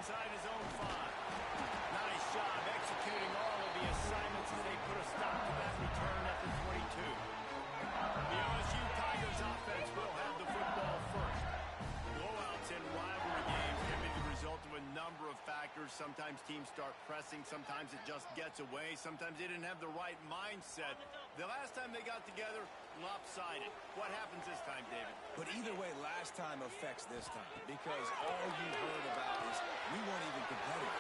inside his own 5. Nice job executing all of the assignments as they put a stop to that return at the 22. The LSU Tigers offense will have the football first. Blowouts in rivalry games can be the result of a number of factors. Sometimes teams start pressing. Sometimes it just gets away. Sometimes they didn't have the right mindset. The last time they got together, lopsided. What happens this time, David? But either way, last time affects this time because all you heard about is we weren't even competitive.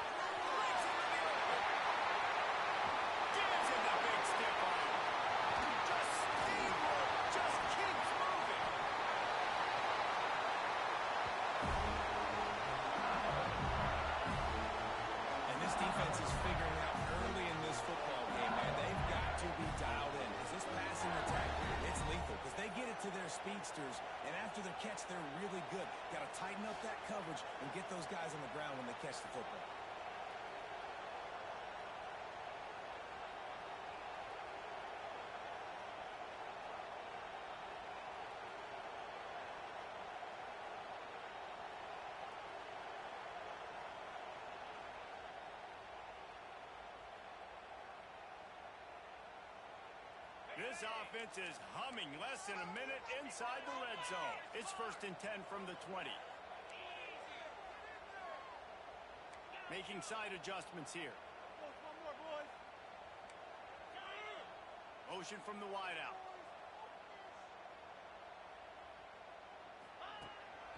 Gives him the big stiff arm. Just steamroll. Just keeps moving. And this defense is figuring out early in this football game, man. They've got to be dialed in. Because this passing attack, it's lethal. Because they get it to their speedsters, and after the catch, they're really good. Got to tighten up that coverage and get those guys on the ground when they catch the football. This offense is humming. Less than a minute inside the red zone. It's 1st and 10 from the 20. Making side adjustments here. Motion from the wideout.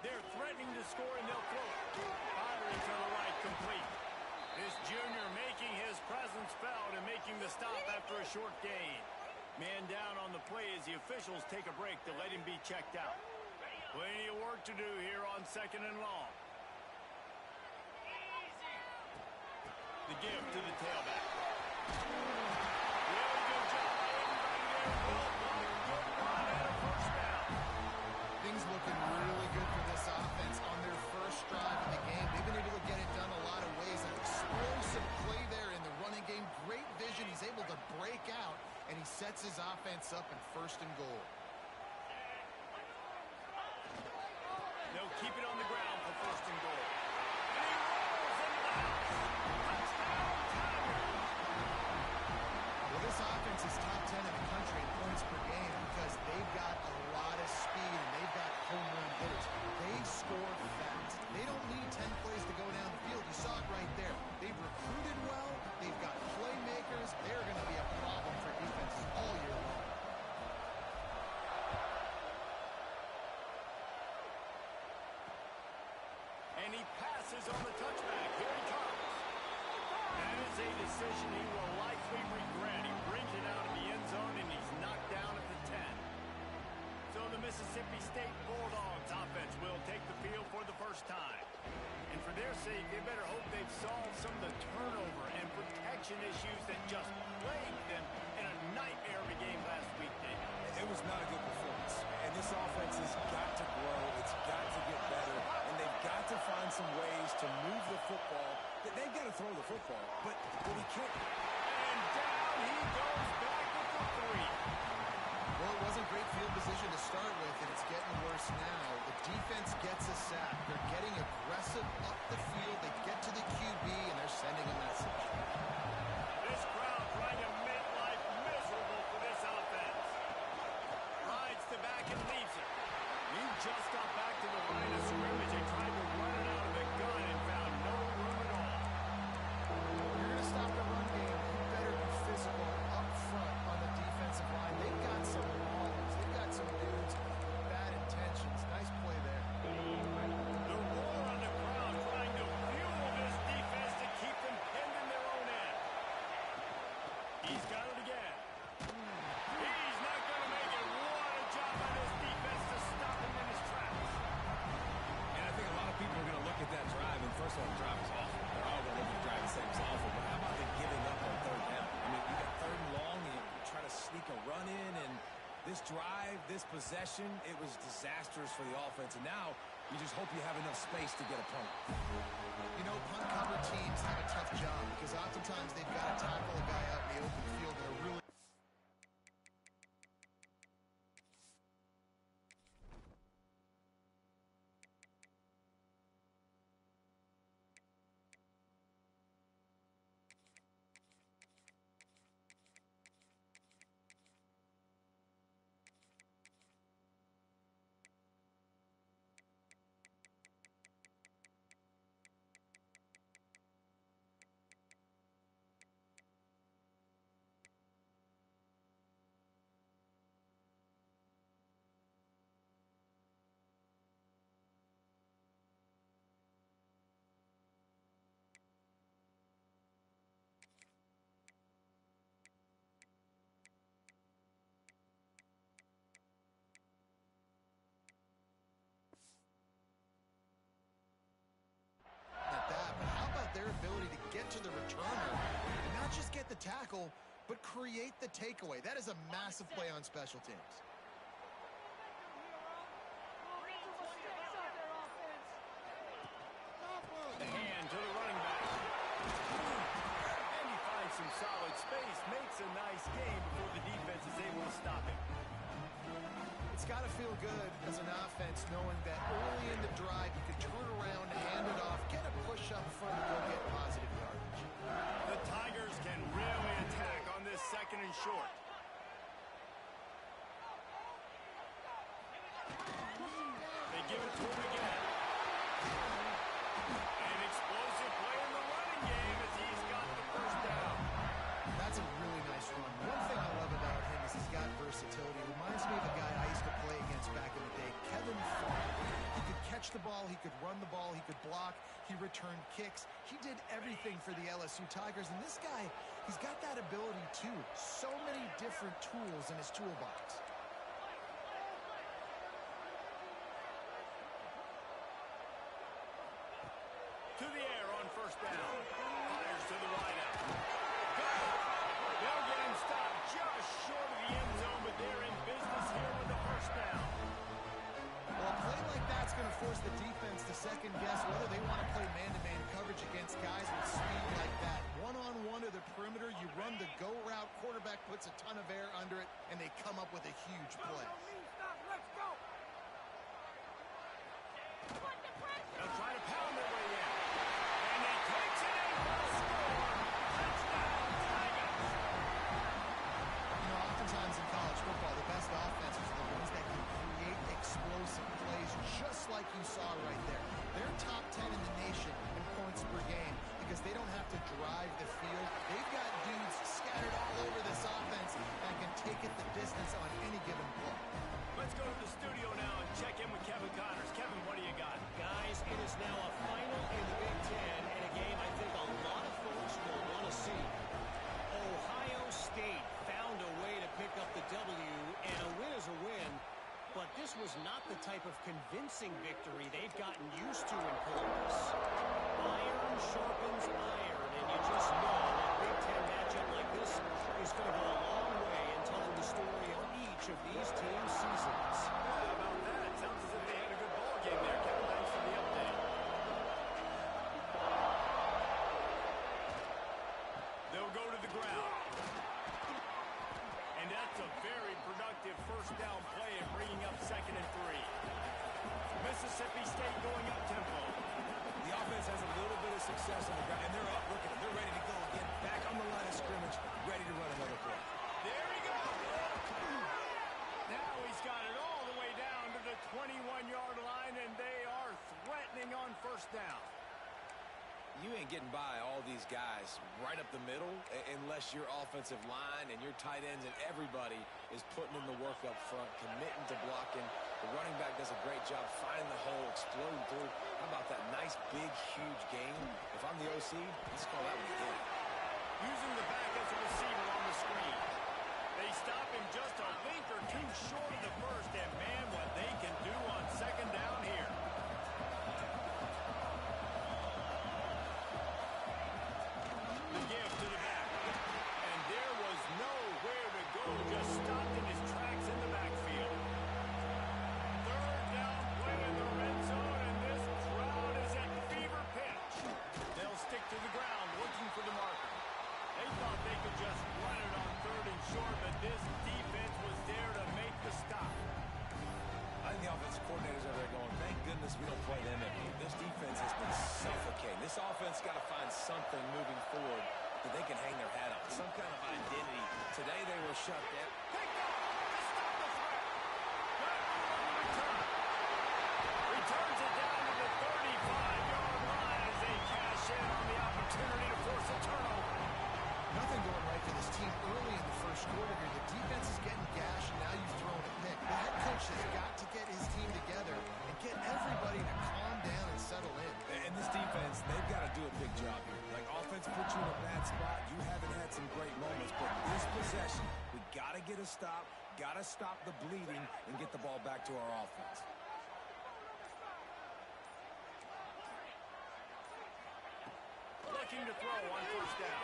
They're threatening to score, and they'll throw it. Firing to the right, complete. This junior making his presence felt and making the stop after a short gain. Man down on the play as the officials take a break to let him be checked out. Plenty of work to do here on 2nd and long. The give to the tailback. Really good job by everybody there. Well blocked, good run, and a first down. Things looking really good for this offense on their first drive in the game. They've been able to get it done a lot of ways. An explosive play there in the running game. Great vision. He's able to break out, and he sets his offense up in 1st and goal. They'll keep it on the ground for 1st and goal. And he rolls into the house. Touchdown, Tigers! Well, this offense is top 10 in the country in points per game because they've got a lot of speed and they've got home run hitters. They score fast. They don't need 10 plays to go down the field. You saw it right there. They've recruited well. They've got playmakers. They're going to be a problem for defenses all year long. And he passes on the touchback. Here he comes. That is a decision he will likely regret. He brings it out of the end zone, and he's knocked down at the 10. So the Mississippi State Bulldogs offense will take the field for the first time. And for their sake, they better hope they've solved some of the turnover and protection issues that just plagued them in a nightmare of a game last week, David. It was not a good performance. And this offense has got to grow. It's got to get better. And they've got to find some ways to move the football. They've got to throw the football, but he can't. And down he goes back with the 3. Well, it wasn't great field position to start with, and it's getting worse now. The defense gets a sack. They're getting aggressive up the field. They get to the QB, and they're sending a message. This crowd trying to make life miserable for this offense. Rides to back and leaves it. He just got back to the line of scrimmage and tried to run it out of the gun and found no room at all. You're going to stop the run game. You better be physical up front on the defensive line. They've got some ballers. They've got some dudes with bad intentions. Nice play there. The roar on the crowd trying to fuel this defense to keep them pinned in their own end. He's got it again. He's not going to make it. What a job by this defense to stop him in his tracks. And I think a lot of people are going to look at that drive, and first of all, the drive is awful. They're all going to look at the drive and say it's awful, but how about the giving up on 3rd down? I mean, you got 3rd and long, and you try to sneak a run in, and this drive, this possession, it was disastrous for the offense, and now you just hope you have enough space to get a punt. You know, punt cover teams have a tough job because oftentimes they've got to tackle a guy out in the open field that are really the tackle, but create the takeaway. That is a massive play on special teams. The hand to the running back. And he finds some solid space, makes a nice game before the defense is able to stop him. It's got to feel good as an offense knowing that early in the drive you can turn around, hand it off, get a push up front, and go get positive yardage. The Tigers can really attack on this second and short. They give it to him again. An explosive play in the running game as he's got the first down. That's a really nice run. One thing I love about him is he's got versatility. It reminds me of a guy I used to play against back in the day, Kevin Farr. He could catch the ball, he could run the ball, he could block, he returned kicks. He did everything for the LSU Tigers, and this guy, he's got that ability too. So many different tools in his toolbox. To the air on first down. Fires to the wideout. They'll get him stopped just short of the end zone, but they're in business here with the first down. Well, a play like that's going to force the defense to second guess whether they want to play man-to-man coverage against guys with speed like that. One-on-one to the perimeter, you run the go route, quarterback puts a ton of air under it, and they come up with a huge play. They'll try to pound their way in. And he takes it in for a score. Touchdown, Tigers. You know, oftentimes in college football, the best offenses are the ones that can create explosive plays, just like you saw right there. They're top 10 in the nation in points per game because they don't have to drive the field. They've got dudes scattered all over this offense that can take it the distance on any given play. Let's go to the studio now and check in with Kevin Connors. Kevin, what do you got? Guys, it is now a final in the Big Ten and a game I think a lot of folks will want to see. Ohio State found a way to pick up the W, and a win is a win, but this was not the type of convincing victory they've gotten used to in Columbus. Iron sharpens iron, and you just know a Big Ten matchup like this is going to go a long way in telling the story of each of these teams' seasons. How about that? Sounds as if they had a good ball game there. Kevin, thanks for the update. They'll go to the ground. And that's a very productive first down play and bringing up 2nd and 3. Mississippi State going up tempo. The offense has a little bit of success on the ground, and they're up. Look at them. They're ready to go again. Back on the line of scrimmage, ready to run another play. There he goes. Now he's got it all the way down to the 21-yard line, and they are threatening on first down. You ain't getting by all these guys right up the middle unless your offensive line and your tight ends and everybody is putting in the work up front, committing to blocking. The running back does a great job finding the hole, exploding through. How about that nice, big, huge game? If I'm the OC, let's call that one again. Using the back as a receiver on the screen. They stop him just a link or two short of the first, and man, what they can do on second down here. The give to the back. And there was nowhere to go, just stopped in his tracks in the backfield. Third down play in the red zone, and this crowd is at fever pitch. They'll stick to the ground, looking for the marker. They thought they could just run it on 3rd and short, but this defense was there to make the stop. I think the offensive coordinators over there going, thank goodness we don't play them every year. This defense has been suffocating. This offense got to find something moving forward that they can hang their hat on, some kind of identity. Today they were shut down. Picked up to stop the threat. Not on the return. Returns it down to the 35-yard line as they cash in on the opportunity to force a turnover. Nothing going right for this team early in the first quarter here. The defense is getting gashed, and now you've thrown a pick. The head coach has got to get his team together and get everybody to calm down and settle in. And this defense, they've got to do a big job here. Like, offense put you in a bad spot. You haven't had some great moments, but this possession, we got to get a stop, got to stop the bleeding, and get the ball back to our offense. Looking to throw on first down.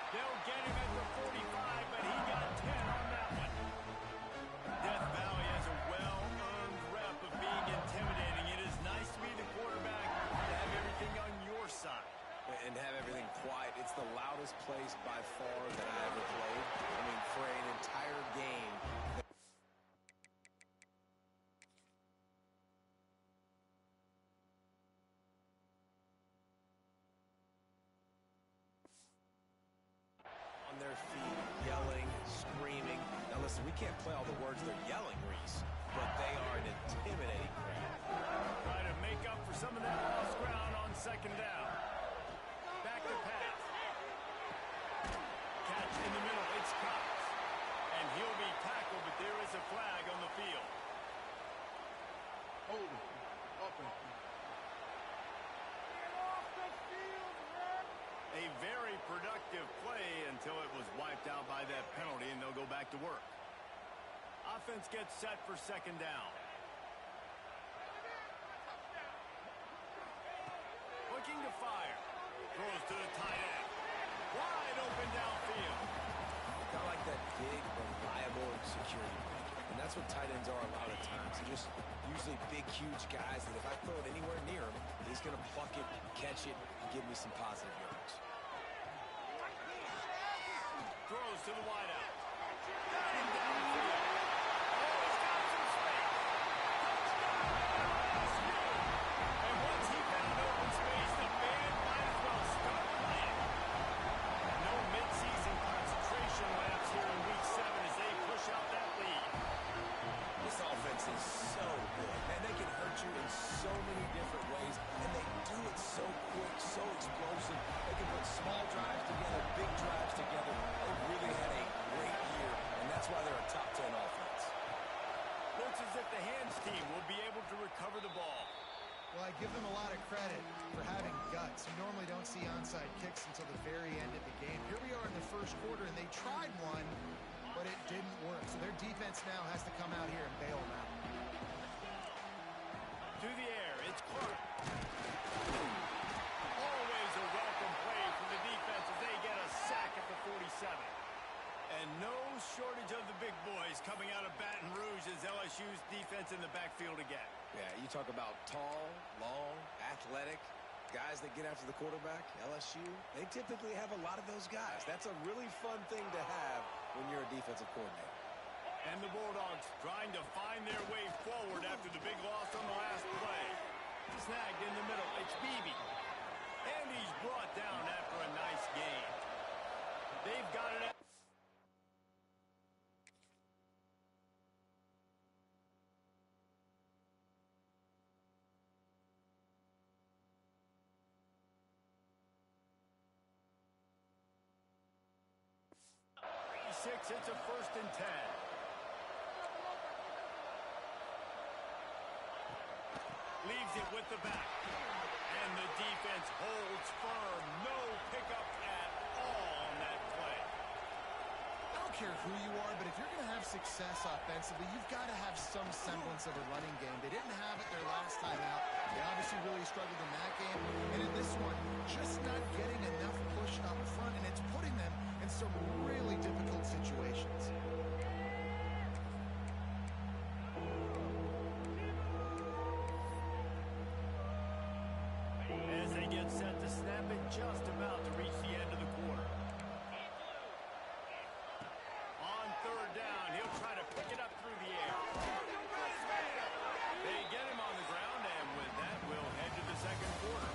They'll get him at the 45, but he got 10 on that one. Death Valley has a well-earned rep of being intimidating. It is nice to be the quarterback and have everything on your side. And have everything quiet. It's the loudest place by far that I ever played. I mean, for an entire game. On their feet, yelling, screaming. Now listen, we can't play all the words they're yelling, Reese, but they are an intimidating crowd. Try to make up for some of that lost ground on second down. Back to pass. Catch in the middle. It's Cox. And he'll be tackled, but there is a flag on the field. Holding. Offense. A very productive play until it was wiped out by that penalty, and they'll go back to work. Offense gets set for second down. Looking to fire. Throws to the tight end. Wide open downfield. Got like that big, reliable security blanket. And that's what tight ends are a lot of times. They're just usually big, huge guys that if I throw it anywhere near him, he's going to pluck it, catch it, and give me some positive yards. Throws to the wideout. Got him downfield. Oh, he's got some space. Touchdown, LSU. And once he found open space, the band might as well start playing. No midseason concentration laps here in Week 7 as they push out that lead. This offense is so good. Man, they can hurt you in so many different ways, and they do it so quick, so explosive. They can put small drives together, big drives together. They really had a great year, and that's why they're a top 10 offense. Looks as if the hands team will be able to recover the ball. Well, I give them a lot of credit for having guts. You normally don't see onside kicks until the very end of the game. Here we are in the first quarter, and they tried one, but it didn't work. So their defense now has to come out here and bail them out. To the air, it's Clark. Always a welcome play from the defense as they get a sack at the 47. And no shortage of the big boys coming out of Baton Rouge as LSU's defense in the backfield again. Yeah, you talk about tall, long, athletic guys that get after the quarterback, LSU, they typically have a lot of those guys. That's a really fun thing to have when you're a defensive coordinator. And the Bulldogs trying to find their way forward after the big loss on the last play. Snagged in the middle. It's Beebe. And he's brought down after a nice gain. They've got it. 6, it's a 1st and 10. Leaves it with the back. And the defense holds firm. No pickup at all on that play. I don't care who you are, but if you're going to have success offensively, you've got to have some semblance of a running game. They didn't have it their last time out. They obviously really struggled in that game. And in this one, just not getting enough push up front, and it's putting them in some really difficult situations. As they get set to snap it, just about to reach the end of the quarter. On 3rd down, he'll try to pick it up through the air. They get him on the ground, and with that, we'll head to the 2nd quarter.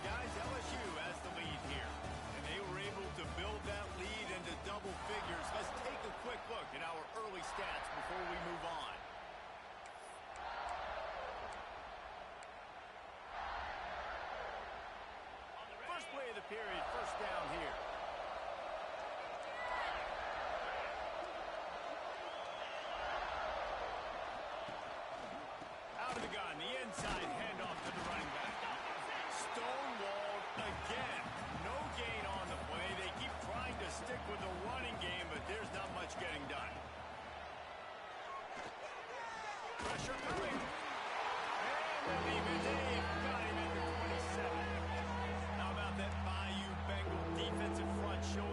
Guys, LSU has the lead here, and they were able to build that lead into double figures. Let's take a quick look at our early stats before we move on. Play of the period, 1st down here. Out of the gun, the inside handoff to the running back. Stonewalled again. No gain on the play. They keep trying to stick with the running game, but there's not much getting done. Pressure coming. And the defense, they've got him at the 27. That Bayou Bengal defensive front showing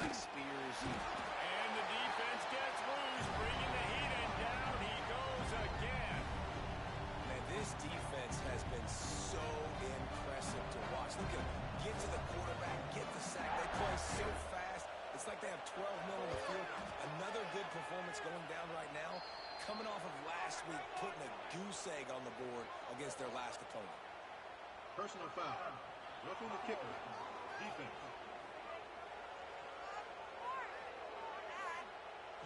like spears. And the defense gets loose, bringing the heat, and down he goes again. Man, this defense has been so impressive to watch. Look at them. Get to the quarterback, get the sack. They play so fast. It's like they have 12 men on the field. Another good performance going down right now. Coming off of last week, putting a goose egg on the board against their last opponent. Personal foul. Roughing the kicker. Defense.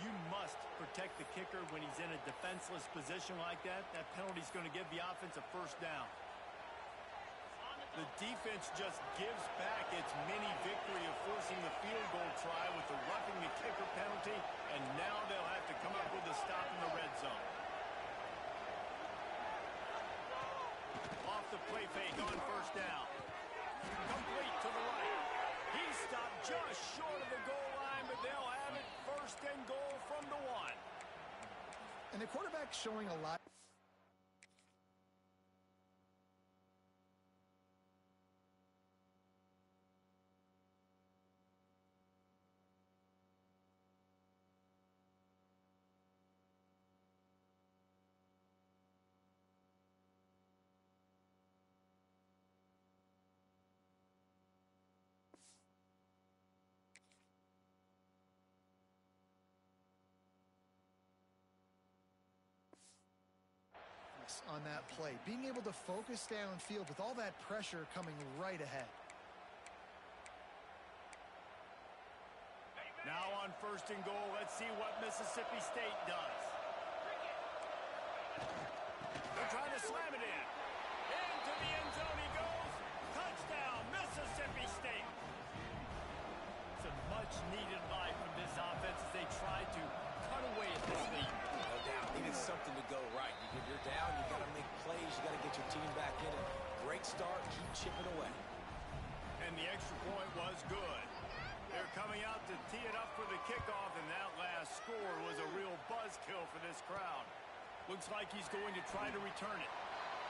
You must protect the kicker when he's in a defenseless position like that. That penalty is going to give the offense a first down. The defense just gives back its mini victory of forcing the field goal try with the roughing the kicker penalty, and now they'll have to come up with a stop in the red zone. Off the play fake on first down. Complete to the right. He stopped just short of the goal line, but they'll have it first and goal from the 1. And the quarterback showing a lot. On that play, being able to focus downfield with all that pressure coming right ahead. Now on first and goal, let's see what Mississippi State does. They're trying to slam it in. Into the end zone he goes. Touchdown, Mississippi State. Some much-needed life from this offense as they try to cut away at this lead. No doubt. Needed something to go right. You're down, you got to make plays, you got to get your team back in it. Great start, keep chipping away. And the extra point was good. They're coming out to tee it up for the kickoff, and that last score was a real buzzkill for this crowd. Looks like he's going to try to return it.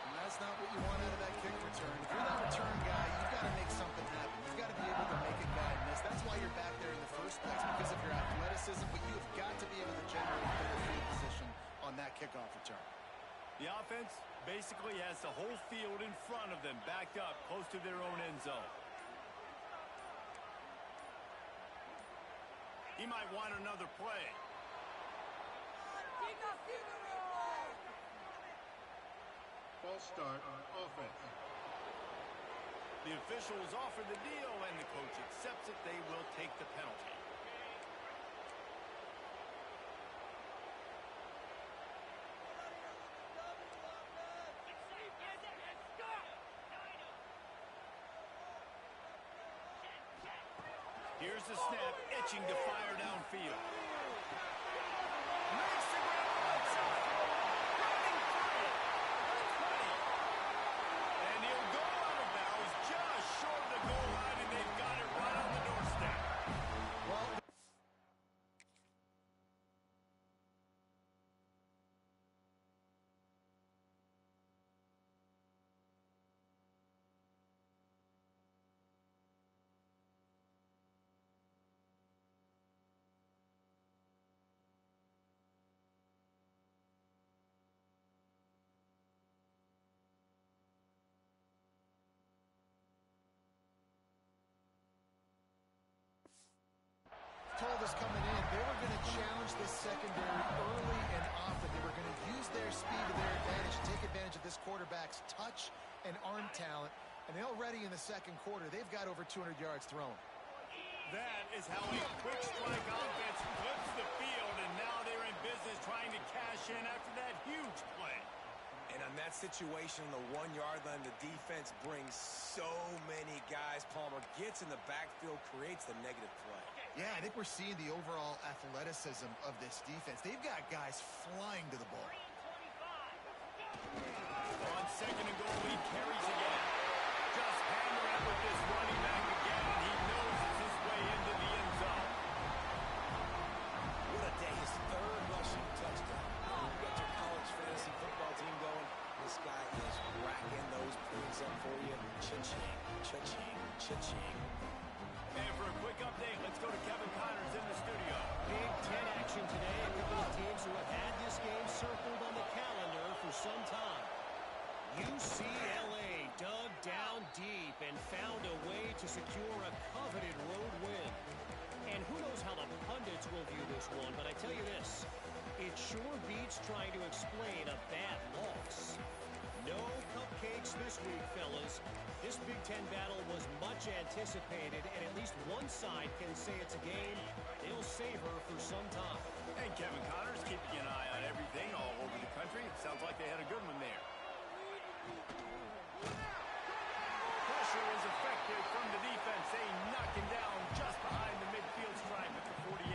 And that's not what you want out of that kick return. If you're that return guy, you've got to make something happen. You've got to be able to make a guy miss. That's why you're back there in the first place, because of your athleticism, but you've got to be able to generate better field position on that kickoff return. The offense basically has the whole field in front of them, backed up close to their own end zone. He might want another play. False start on offense. The officials offer the deal, and the coach accepts it. They will take the penalty. Here's the snap, itching to fire downfield. Makes the grab outside. Running free. The 20. And he'll go out of bounds just short of the goal line, and they've got it right on the doorstep. Well, told us coming in, they were going to challenge this secondary early and often. They were going to use their speed to their advantage, take advantage of this quarterback's touch and arm talent. And already in the second quarter, they've got over 200 yards thrown. That is how a quick strike offense flips the field, and now they're in business trying to cash in after that huge play. And on that situation, the 1 yard line, the defense brings so many guys. Palmer gets in the backfield, creates the negative play. Yeah, I think we're seeing the overall athleticism of this defense. They've got guys flying to the ball. On second and goal, he carries again. Just hammering with this running back again, and he knows it's his way into the end zone. What a day. His third rushing touchdown. You've got your college fantasy football team going. This guy is racking those points up for you. Cha-ching, cha-ching, cha-ching. And for a quick update, let's go to Kevin to secure a coveted road win. And who knows how the pundits will view this one, but I tell you this, it sure beats trying to explain a bad loss. No cupcakes this week, fellas. This Big Ten battle was much anticipated, and at least one side can say it's a game they'll savor for some time. And Kevin Connors keeping an eye on everything all over the country. Sounds like they had a good one there. Pressure is effective from the defense. They knock him down just behind the midfield stripe at the 48.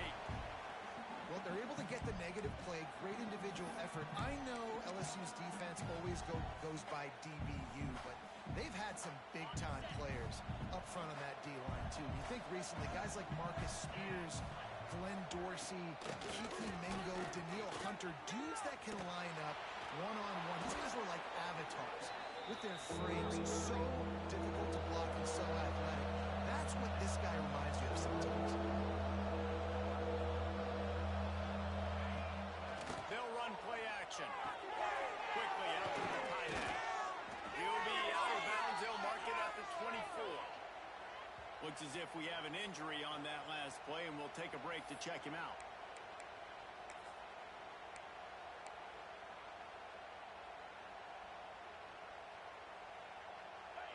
Well, they're able to get the negative play. Great individual effort. I know LSU's defense always goes by DBU, but they've had some big-time players up front on that D-line, too. You think recently, guys like Marcus Spears, Glenn Dorsey, Kiki Mingo, Daniil Hunter, dudes that can line up one-on-one. These guys were like avatars with their frames. So difficult to block and so athletic. That's what this guy reminds you of sometimes. They'll run play action. Quickly out to the tight end. He'll be out of bounds. They'll mark it at the 24. Looks as if we have an injury on that last play, and we'll take a break to check him out.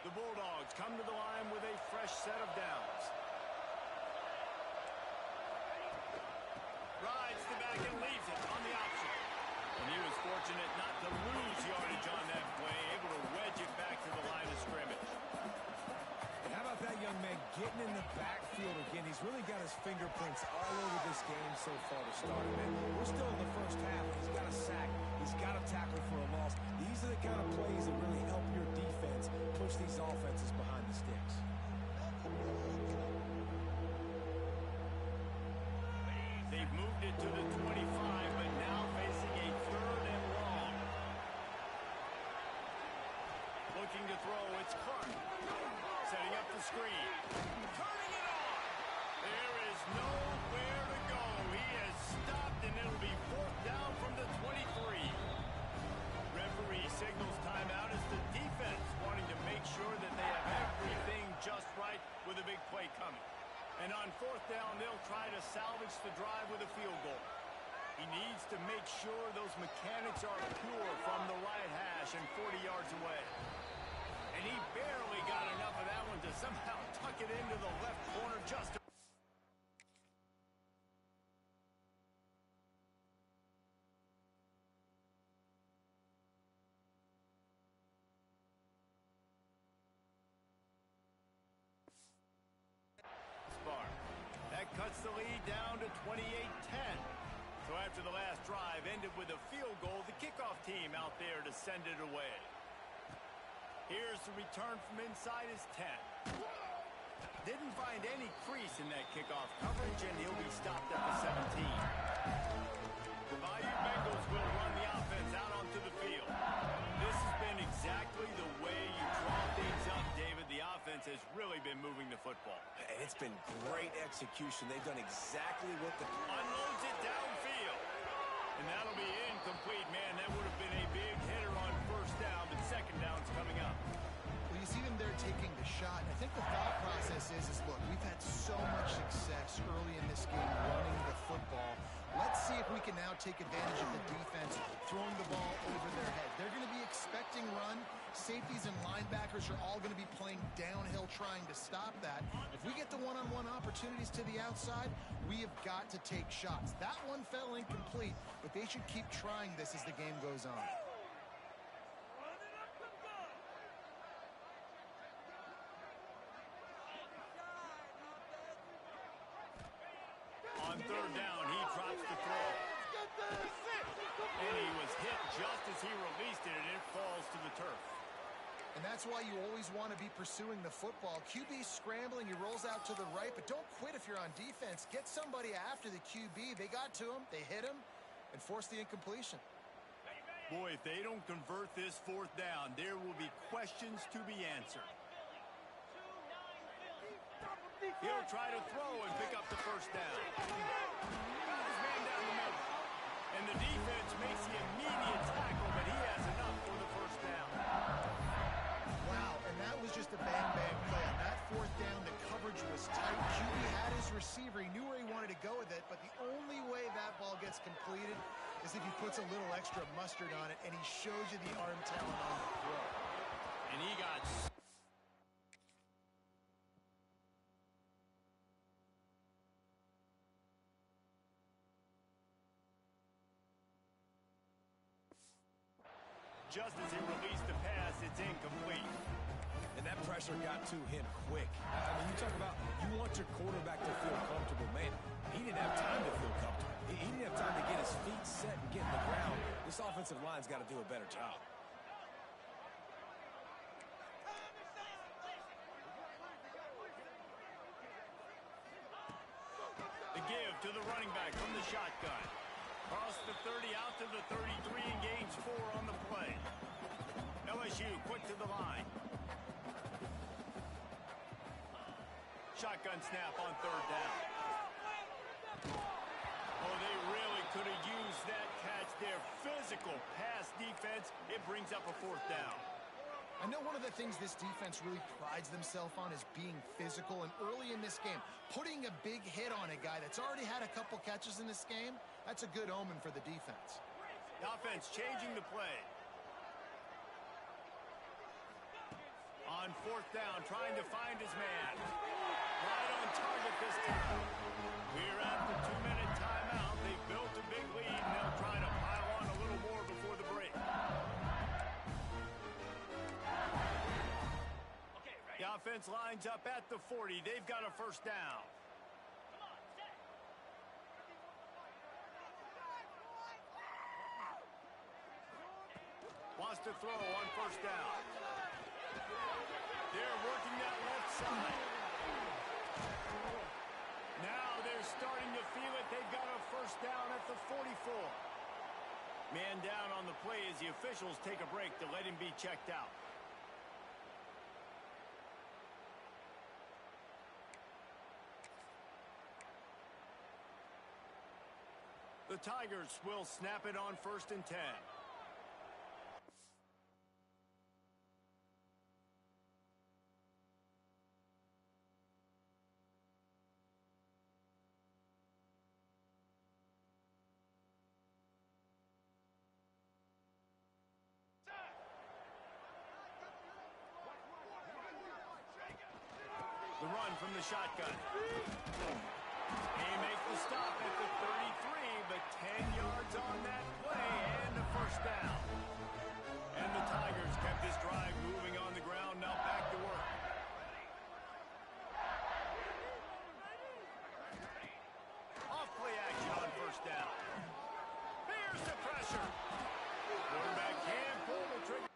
The Bulldogs come to the line with a fresh set of downs. Rides the back and leaves it on the option. And he was fortunate not to lose yardage on that play, able to wedge it back to the line of scrimmage. And how about that young man getting in the backfield again? He's really got his fingerprints all over this game so far to start, man. We're still in the first half. He's got a sack. He's got a tackle for a loss. These are the kind of plays that really help your defense push these offenses behind the sticks. They've moved it to the 25, but now facing a 3rd and long. Looking to throw, it's Clark. Setting up the screen. Turning it on. There is nowhere to go. He has stopped, and it'll be 4th down from the 23. Referee signals timeout as the defense wanting to make sure that they have everything just right with a big play coming. And on 4th down, they'll try to salvage the drive with a field goal. He needs to make sure those mechanics are pure from the right hash and 40 yards away. And he barely got enough of that one to somehow tuck it into the left corner just to... That cuts the lead down to 28-10. So after the last drive ended with a field goal, the kickoff team out there to send it away. Here's the return from inside his 10. Didn't find any crease in that kickoff coverage, and he'll be stopped at the 17. The Bayou Bengals will run the offense out onto the field. This has been exactly the way you draw things up, David. The offense has really been moving the football. And it's been great execution. They've done exactly what the... Unloads it downfield. And that'll be incomplete, man. That would have been a big hitter on 1st down, but 2nd down's coming up. Well, you see them there taking the shot. And I think the thought process is look, we've had so much success early in this game running the football. Let's see if we can now take advantage of the defense throwing the ball over their head. They're going to be expecting run. Safeties and linebackers are all going to be playing downhill trying to stop that. If we get the one-on-one opportunities to the outside, we have got to take shots. That one fell incomplete, but they should keep trying this as the game goes on. On 3rd down, he drops the throw. And he was hit just as he released it, and it falls to the turf. And that's why you always want to be pursuing the football. QB's scrambling, he rolls out to the right, but don't quit if you're on defense. Get somebody after the QB. They got to him, they hit him, and forced the incompletion. Boy, if they don't convert this 4th down, there will be questions to be answered. He'll try to throw and pick up the 1st down. Got his man down the middle. And the defense makes the immediate tackle, but he has enough for the 1st down. Wow, and that was just a bang-bang play. On that fourth down, the coverage was tight. QB had his receiver. He knew where he wanted to go with it, but the only way that ball gets completed is if he puts a little extra mustard on it, and he shows you the arm talent on the throw. And he got... Just as he released the pass, it's incomplete. And that pressure got to him quick. I mean, you talk about you want your quarterback to feel comfortable. Man, he didn't have time to feel comfortable. He didn't have time to get his feet set and get in the ground. This offensive line's got to do a better job. The give to the running back from the shotgun. Across the 30, out to the 33, and gains 4 on the play. LSU quick to the line. Shotgun snap on third down. Oh, they really could have used that catch there. Physical pass defense. It brings up a fourth down. I know one of the things this defense really prides themselves on is being physical, and early in this game, putting a big hit on a guy that's already had a couple catches in this game, that's a good omen for the defense. The offense changing the play. On fourth down, trying to find his man. Right on target this time. We're at the 2-minute timeout. They've built a big lead, and they'll try to pile on a little more before the break. The offense lines up at the 40. They've got a first down. Wants to throw on first down. They're working that left side. Now they're starting to feel it. They've got a first down at the 44. Man down on the play as the officials take a break to let him be checked out. The Tigers will snap it on 1st and 10. The run from the shotgun. He makes the stop at the 33, but 10 yards on that play and a first down. And the Tigers kept this drive moving on the ground, now back to work. Off play action on first down. Here's the pressure. Quarterback can pull the trigger.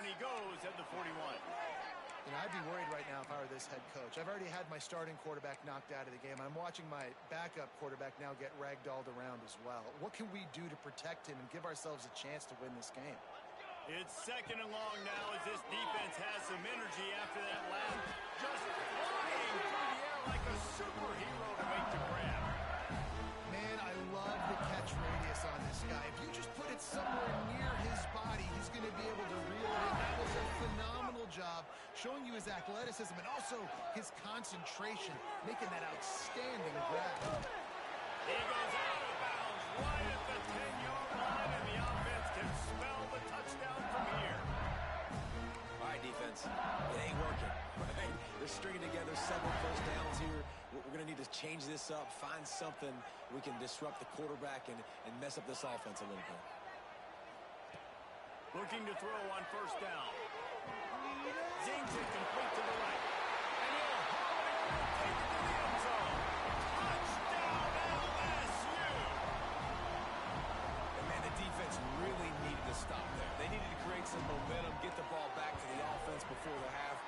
And he goes at the 41. And I'd be worried right now if I were this head coach. I've already had my starting quarterback knocked out of the game. I'm watching my backup quarterback now get ragdolled around as well. What can we do to protect him and give ourselves a chance to win this game? It's 2nd and long now as this defense has some energy after that last. Just flying through the air like a superhero to make the grab. Man, I love the catch radius on this guy. If you just put it somewhere near his body, he's going to be able to reel it in. That was a phenomenal job showing you his athleticism and also his concentration, making that outstanding grab. He goes out of bounds right at the 10-yard line, and the offense can smell the touchdown from here. All right, defense. It ain't working. Right? They're stringing together several first downs here. We're going to need to change this up, find something we can disrupt the quarterback and mess up this offense a little bit. Looking to throw on first down. Zings it complete to the right. And he'll take it to the end zone. Touchdown, LSU! And man, the defense really needed to stop there. They needed to create some momentum, get the ball back to the offense before the half.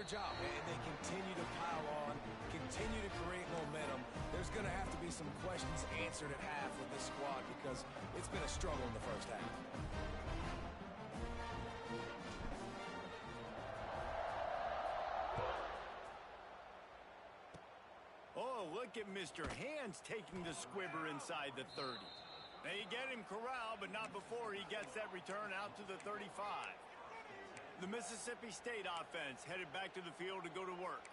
their job, and they continue to pile on, continue to create momentum. There's going to have to be some questions answered at half with this squad because it's been a struggle in the first half. Oh, look at Mr. Hands taking the squibber inside the 30. They get him corralled, but not before he gets that return out to the 35. The Mississippi State offense headed back to the field to go to work.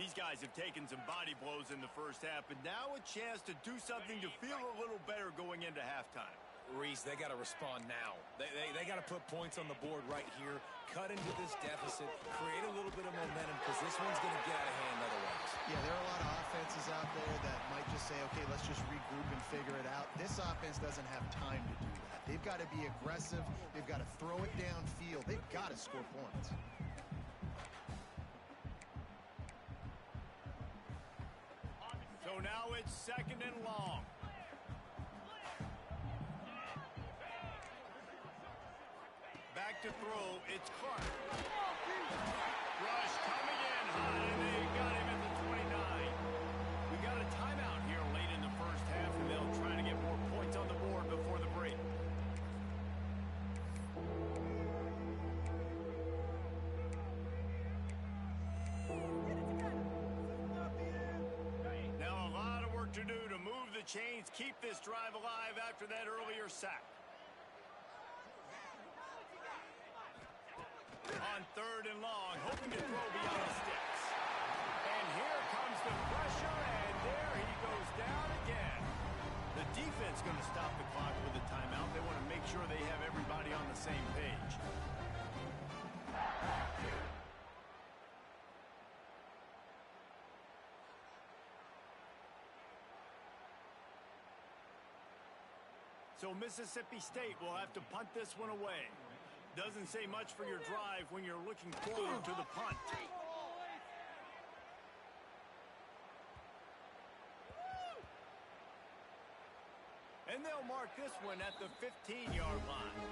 These guys have taken some body blows in the first half, but now a chance to do something to feel a little better going into halftime. Reese, they got to respond now. They got to put points on the board right here, cut into this deficit, create a little bit of momentum because this one's going to get out of hand otherwise. Yeah, there are a lot of offenses out there that might just say, okay, let's just regroup and figure it out. This offense doesn't have time to do that. They've got to be aggressive. They've got to throw it downfield. They've got to score points. So now it's 2nd and long. Back to throw, it's Clark. Rush coming in hot, and they got him at the 29. We got a timeout here late in the first half, and they'll try to get more points on the board before the break. Now a lot of work to do to move the chains, keep this drive alive after that earlier sack. On 3rd and long, hoping to throw beyond the sticks. And here comes the pressure, and there he goes down again. The defense going to stop the clock with a timeout. They want to make sure they have everybody on the same page. So Mississippi State will have to punt this one away. Doesn't say much for your drive when you're looking forward to the punt. And they'll mark this one at the 15-yard line.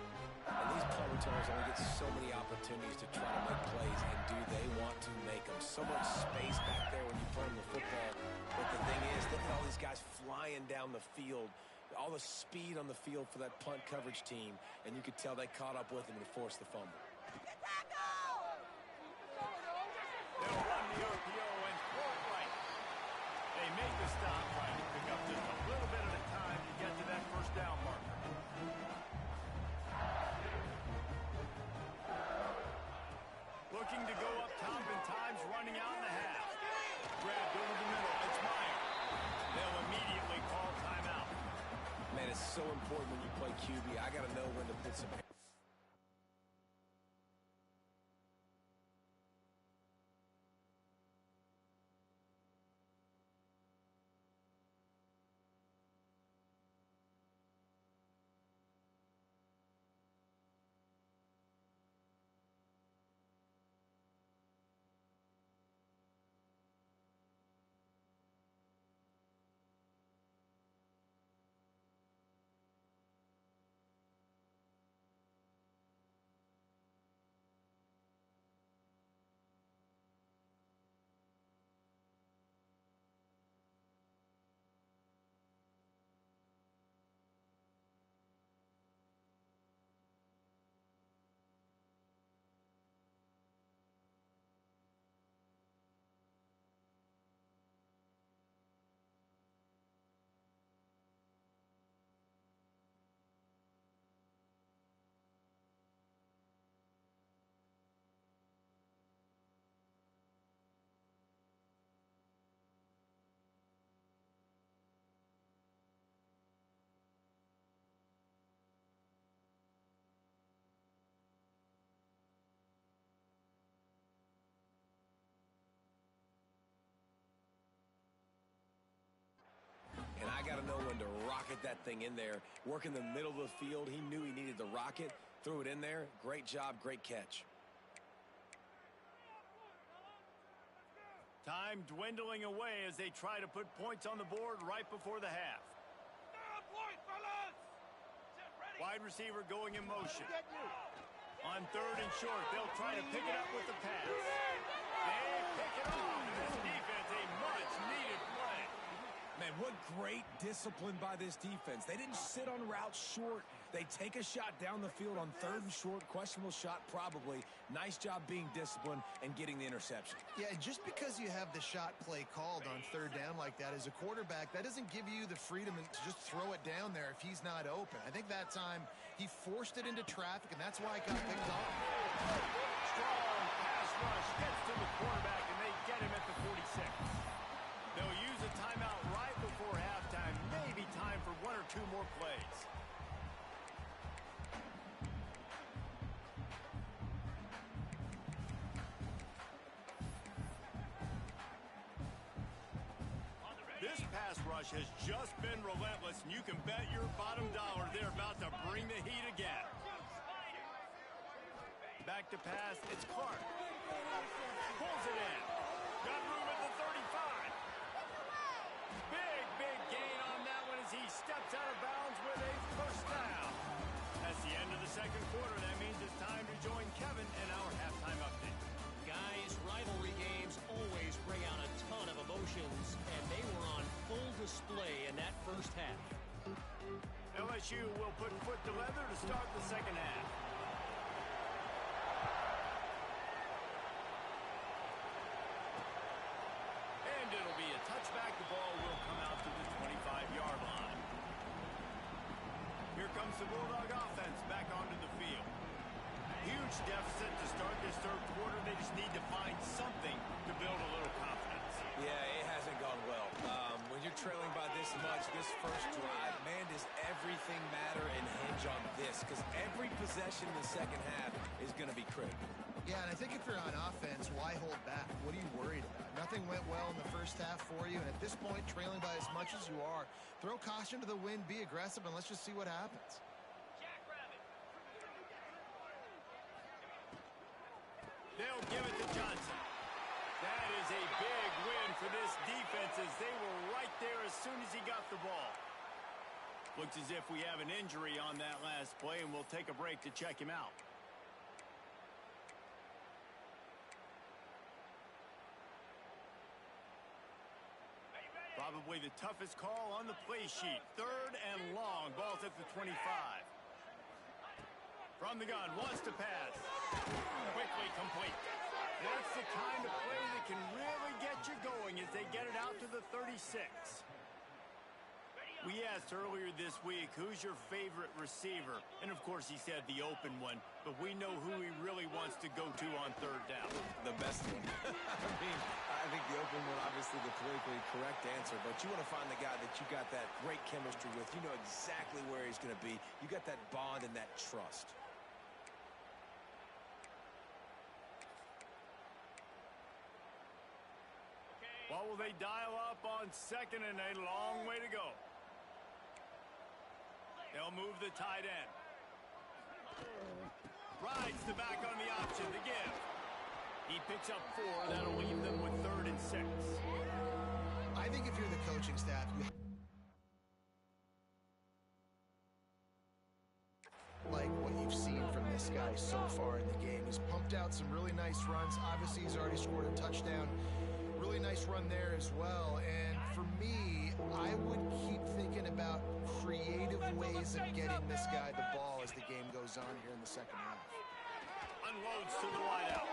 And these punt returners only get so many opportunities to try to make plays, and do they want to make them? So much space back there when you play the football. But the thing is, look at all these guys flying down the field. All the speed on the field for that punt coverage team, and you could tell they caught up with him and forced the fumble. They'll run the RPO and throw it right. They make the stop, trying to pick up just a little bit at a time to get to that first down marker. Looking to go up top, and time's running out in the half. Grabbed over the middle. It's Meyer. They'll immediately call timeout. Man, it's so important when you play QB. I got to know when to put some... And I got to know when to rocket that thing in there. Work in the middle of the field. He knew he needed the rocket. Threw it in there. Great job, great catch. Time dwindling away as they try to put points on the board right before the half. Wide receiver going in motion. On 3rd and short, they'll try to pick it up with the pass. They pick it off. This defense, a much-needed play. Man, what great discipline by this defense. They didn't sit on routes short. They take a shot down the field on 3rd and short. Questionable shot, probably. Nice job being disciplined and getting the interception. Yeah, just because you have the shot play called on 3rd down like that as a quarterback, that doesn't give you the freedom to just throw it down there if he's not open. I think that time he forced it into traffic, and that's why it got picked off. Strong pass rush gets to the quarterback, and they get him at the 46. They'll use a timeout right before halftime. Maybe time for 1 or 2 more plays. This pass rush has just been relentless, and you can bet your bottom dollar they're about to bring the heat again. Back to pass, it's Clark. Pulls it in. Got room at the 35. Big gain on that one as he steps out of bounds with a first down. That's the end of the second quarter. That means it's time to join Kevin in our halftime update. Guys, rivalry games always bring out a ton of emotions, and they were on full display in that first half. LSU will put foot to leather to start the second half. And it'll be a touchback. The ball will come out to the 25-yard line. Here comes the Bulldog offense back onto the field. Huge deficit to start this third quarter. They just need to find something to build a little confidence. Yeah, it hasn't gone well. When you're trailing by this much, this first drive, man, does everything matter and hinge on this? Because every possession in the second half is going to be critical. Yeah, and I think if you're on offense, why hold back? What are you worried about? Nothing went well in the first half for you, and at this point, trailing by as much as you are, throw caution to the wind, be aggressive, and let's just see what happens. They'll give it to Johnson. That is a big win for this defense as they were right there as soon as he got the ball. Looks as if we have an injury on that last play, and we'll take a break to check him out. Probably the toughest call on the play sheet. 3rd and long. Ball's at the 25. From the gun, wants to pass. Quickly complete. That's the kind of play that can really get you going as they get it out to the 36. We asked earlier this week, who's your favorite receiver? And, of course, he said the open one. But we know who he really wants to go to on 3rd down. The best one. I think the open one, obviously the politically correct answer. But you want to find the guy that you got that great chemistry with. You know exactly where he's going to be. You got that bond and that trust. What will they dial up on 2nd and a long way to go? They'll move the tight end. Rides the back on the option to give. He picks up 4. That'll leave them with 3rd and 6. I think if you're the coaching staff, you like what you've seen from this guy so far in the game. He's pumped out some really nice runs. Obviously, he's already scored a touchdown. Really nice run there as well. And for me, I would keep thinking about creative ways of getting this guy the ball as the game goes on here in the second half. Unloads to the wideout.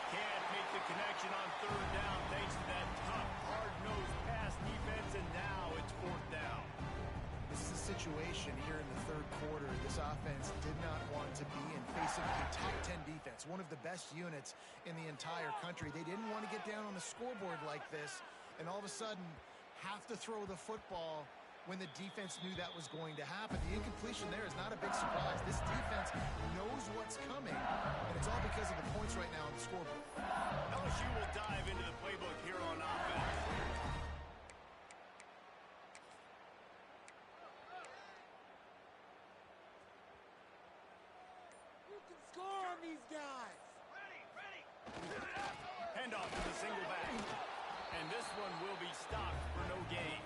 Can't make the connection on 3rd down thanks to that tough, hard-nosed pass defense, and now it's 4th down. This is a situation here in the third quarter this offense did not want to be in, facing a top 10 defense, one of the best units in the entire country. They didn't want to get down on the scoreboard like this, and all of a sudden have to throw the football when the defense knew that was going to happen. The incompletion there is not a big surprise. This defense knows what's coming, and it's all because of the points right now on the scoreboard. LSU will dive into the playbook here on offense. You can score on these guys. Handoff to the single back. And this one will be stopped for no gain.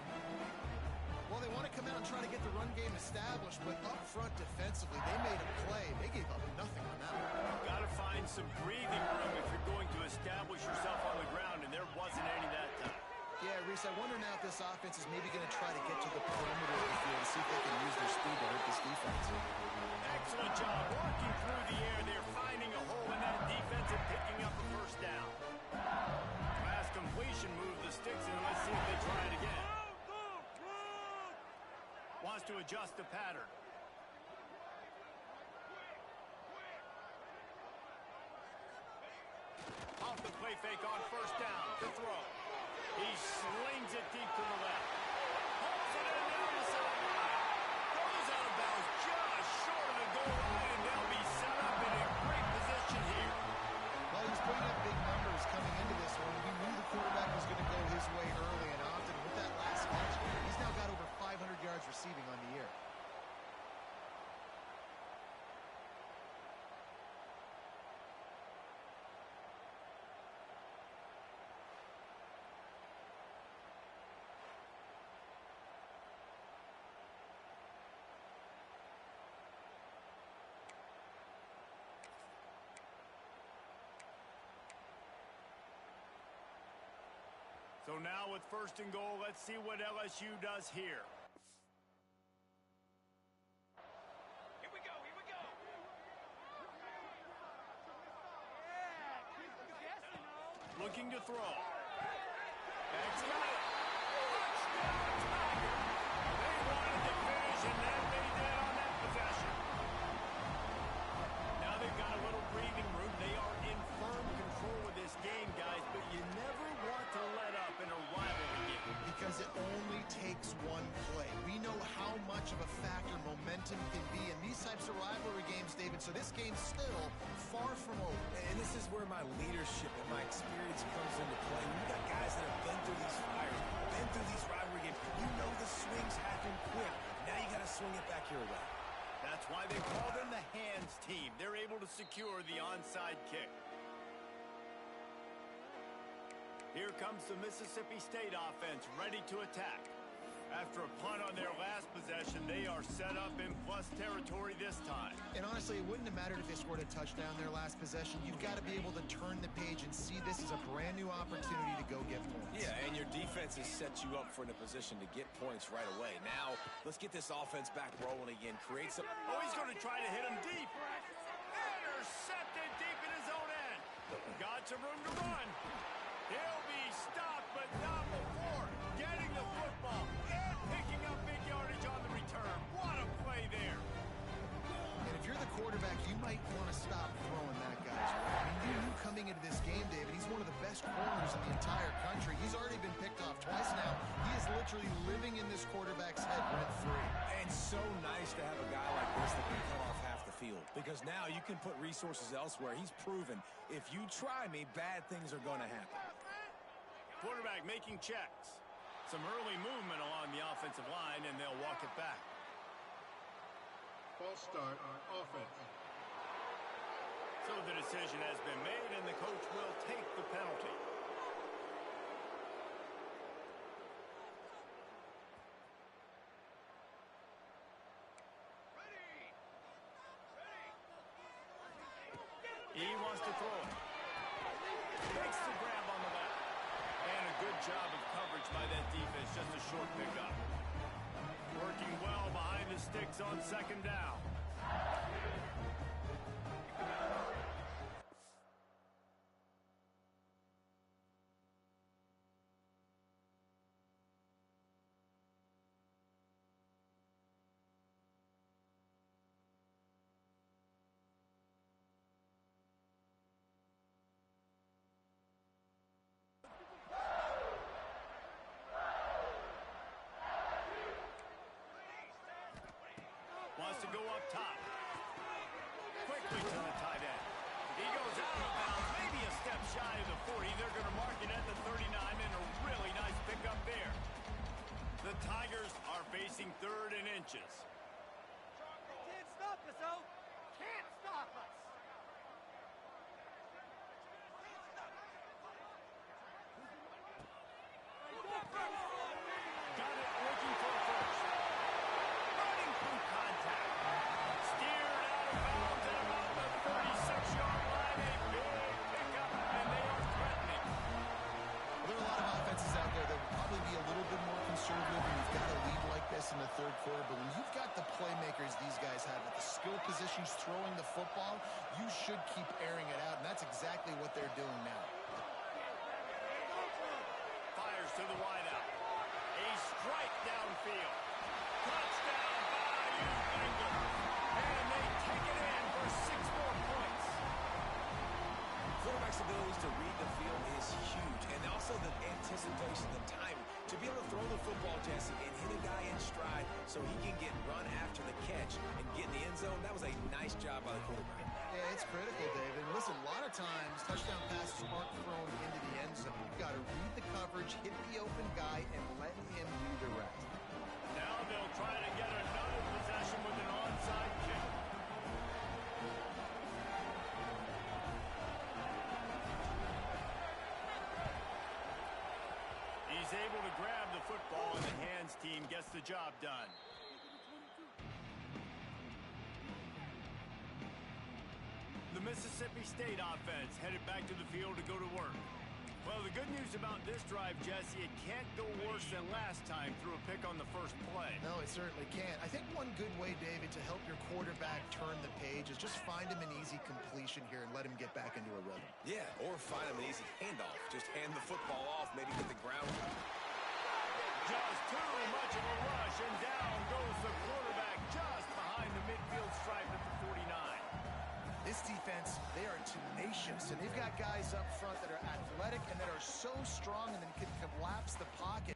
Well, they want to come out and try to get the run game established, but up front defensively, they made a play. They gave up nothing on that one. Got to find some breathing room if you're going to establish yourself on the ground, and there wasn't any that time. Yeah, Reese, I wonder now if this offense is maybe going to try to get to the perimeter of the field and see if they can use their speed to hurt this defense. Excellent job working through the air. They're finding a hole in that defense and picking up a first down. Last completion moved the sticks, and let's see if they try it again. Wants to adjust the pattern. Off the play fake on first down to throw. He slings it deep to the left. Pulls it in down the sideline. Goes out of bounds just short of the goal line, and they'll be set up in a great position here. Well, he's putting up big numbers coming into this one. We knew the quarterback was going to go his way early and often. With that last catch, he's now got over 500 yards receiving on the year. So now with first and goal, let's see what LSU does here. Here we go, here we go. Looking to throw. That's got it. Touchdown, Tiger. They wanted to finish, and then they did on that possession. Now they've got a little breathing room. They are in firm control of this game, guys, but you never want to let up in a rivalry game. Because it only takes one play. We know how much of a factor momentum can be in these types of rivalry games, David, so this game's still far from over. And this is where my leadership and my experience comes into play. You got guys that have been through these fires, been through these rivalry games. You know the swings happen quick. Now you got to swing it back your way. That's why they call them the hands team. They're able to secure the onside kick. Here comes the Mississippi State offense, ready to attack. After a punt on their last possession, they are set up in plus territory this time. And honestly, it wouldn't have mattered if they scored a touchdown their last possession. You've got to be able to turn the page and see this as a brand new opportunity to go get points. Yeah, and your defense has set you up for in a position to get points right away. Now, let's get this offense back rolling again. Create some... Oh, he's going to try to hit him deep. Intercepted deep in his own end. Got some room to run. He'll be stopped, but not before getting the football and picking up big yardage on the return. What a play there. And if you're the quarterback, you might want to stop throwing that guy's way. I mean, you knew coming into this game, David, he's one of the best corners in the entire country. He's already been picked off twice now. He is literally living in this quarterback's head rent-free. And so nice to have a guy like this that can cut off half the field. Because now you can put resources elsewhere. He's proven, if you try me, bad things are going to happen. Quarterback making checks. Some early movement along the offensive line, and they'll walk it back. False start on offense. So the decision has been made, and the coach will take the penalty. He wants to throw it. Makes the grab on the left. And a good job of coverage by that defense. Just a short pickup. Working well behind the sticks on second down. Wants to go up top. Quickly to the tight end. He goes out of bounds, maybe a step shy of the 40. They're going to mark it at the 39, and a really nice pickup there. The Tigers are facing third and inches. Can't stop us, O. Can't stop us. Got it, looking for a first. Running through contact. Steered out of bounds at about the 36-yard line. A big pickup, and they are in the third quarter, but when you've got the playmakers these guys have at the skill positions throwing the football, you should keep airing it out, and that's exactly what they're doing now. Fires to the wideout. A strike downfield. Touchdown, Bayou Bengals. And they take it in for 6 more points. Quarterback's ability to read the field is huge, and also the anticipation, the timing. To be able to throw the football, Jesse, and hit a guy in stride so he can get run after the catch and get in the end zone, that was a nice job by the quarterback. Yeah, it's critical, David. Listen, a lot of times touchdown passes aren't thrown into the end zone. You've got to read the coverage, hit the open guy, and let him do the rest. Now they'll try to get another possession with an onside kick. He's able to grab the football, and the hands team gets the job done. The Mississippi State offense headed back to the field to go to work. Well, the good news about this drive, Jesse, it can't go worse than last time through a pick on the first play. No, it certainly can't. I think one good way, David, to help your quarterback turn the page is just find him an easy completion here and let him get back into a rhythm. Yeah, or find him an easy handoff. Just hand the football off, maybe get the ground. Just too much of a rush, and down goes the quarterback just behind the midfield stripe at the 49. This defense, they are tenacious, and they've got guys up front that are athletic and that are so strong and then can collapse the pocket.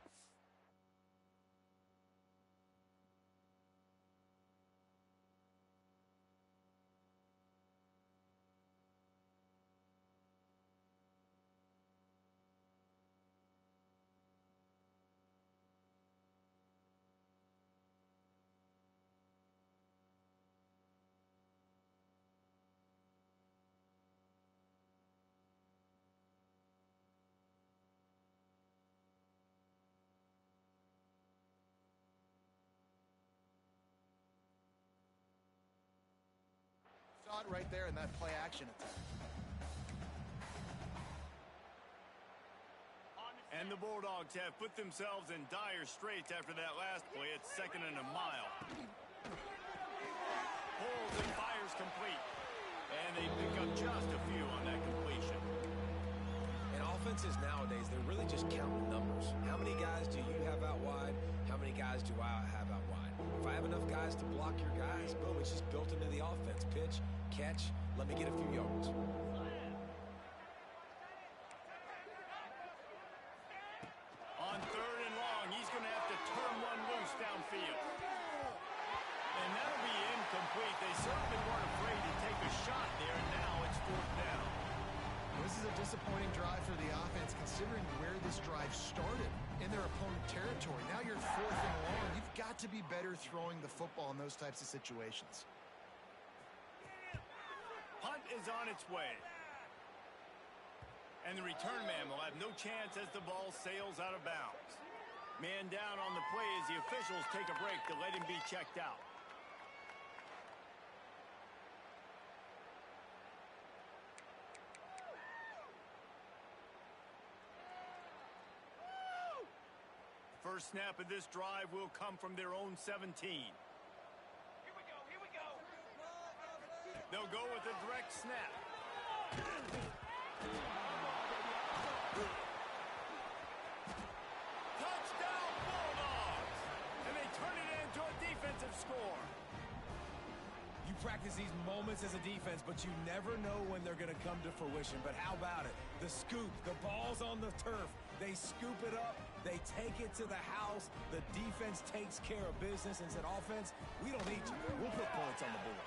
Saw it right there in that play action attack. And the Bulldogs have put themselves in dire straits after that last play. It's 2nd and a mile. Pulls and fires complete. And they pick up just a few on that completion. And offenses nowadays, they're really just counting numbers. How many guys do you have out wide? How many guys do I have out wide? If I have enough guys to block your guys, boom, it's just built into the offense. Pitch, catch, let me get a few yards. On 3rd and long, he's going to have to turn one loose downfield. And that'll be incomplete. They certainly weren't afraid to take a shot there, and now it's 4th down. This is a disappointing drive for the offense, considering where this drive started in their opponent territory. Now you're 4th and long. You've got to be better throwing the football in those types of situations. Punt is on its way. And the return man will have no chance as the ball sails out of bounds. Man down on the play as the officials take a break to let him be checked out. First snap of this drive will come from their own 17. Here we go, here we go. They'll go with a direct snap. Touchdown Bulldogs! And they turn it into a defensive score. You practice these moments as a defense, but you never know when they're going to come to fruition. But how about it? The scoop, the ball's on the turf. They scoop it up. They take it to the house. The defense takes care of business and said, offense, we don't need you. We'll put points on the board.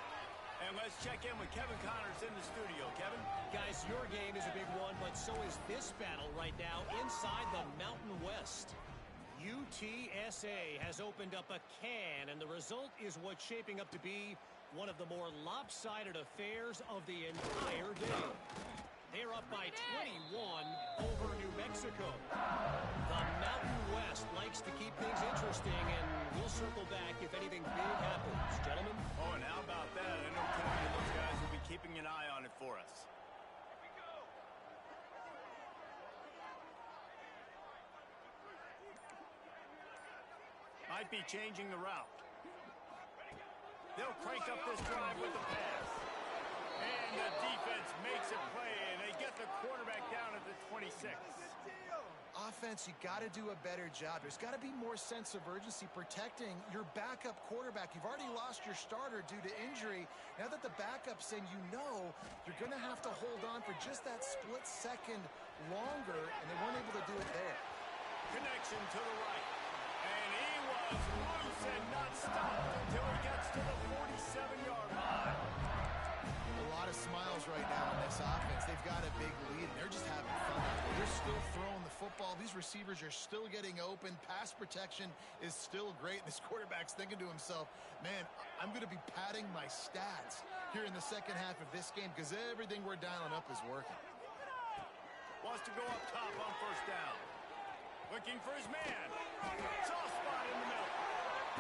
And let's check in with Kevin Connors in the studio. Kevin? Guys, your game is a big one, but so is this battle right now inside the Mountain West. UTSA has opened up a can, and the result is what's shaping up to be one of the more lopsided affairs of the entire day. They're up by 21 over New Mexico. The Mountain West likes to keep things interesting, and we'll circle back if anything big happens. Gentlemen? Oh, and how about that? I know Kevin and those guys will be keeping an eye on it for us. Might be changing the route. They'll crank up this drive with the pass. And the defense makes a play, and they get the quarterback down at the 26. Offense, you got to do a better job. There's got to be more sense of urgency protecting your backup quarterback. You've already lost your starter due to injury. Now that the backup's in, you know you're going to have to hold on for just that split second longer, and they weren't able to do it there. Connection to the right. And he was loose and not stopped until he gets to the 47-yard line. A lot of smiles right now on this offense. They've got a big lead, and they're just having fun. They're still throwing the football. These receivers are still getting open. Pass protection is still great. And this quarterback's thinking to himself, man, I'm going to be padding my stats here in the second half of this game because everything we're dialing up is working. Wants to go up top on first down. Looking for his man. Soft spot in the middle.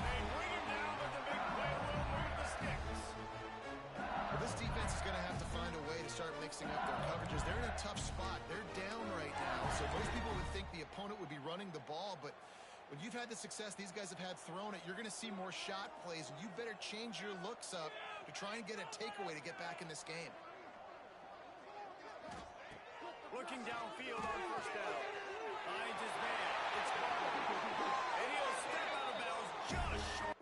They bring him down, but the big play will move the sticks. Well, this defense is going to have to find a way to start mixing up their coverages. They're in a tough spot. They're down right now. So most people would think the opponent would be running the ball, but when you've had the success these guys have had throwing it, you're going to see more shot plays, and you better change your looks up to try and get a takeaway to get back in this game. Looking downfield on first down. Finds his man. It's Barber. And he'll step out of bounds just short.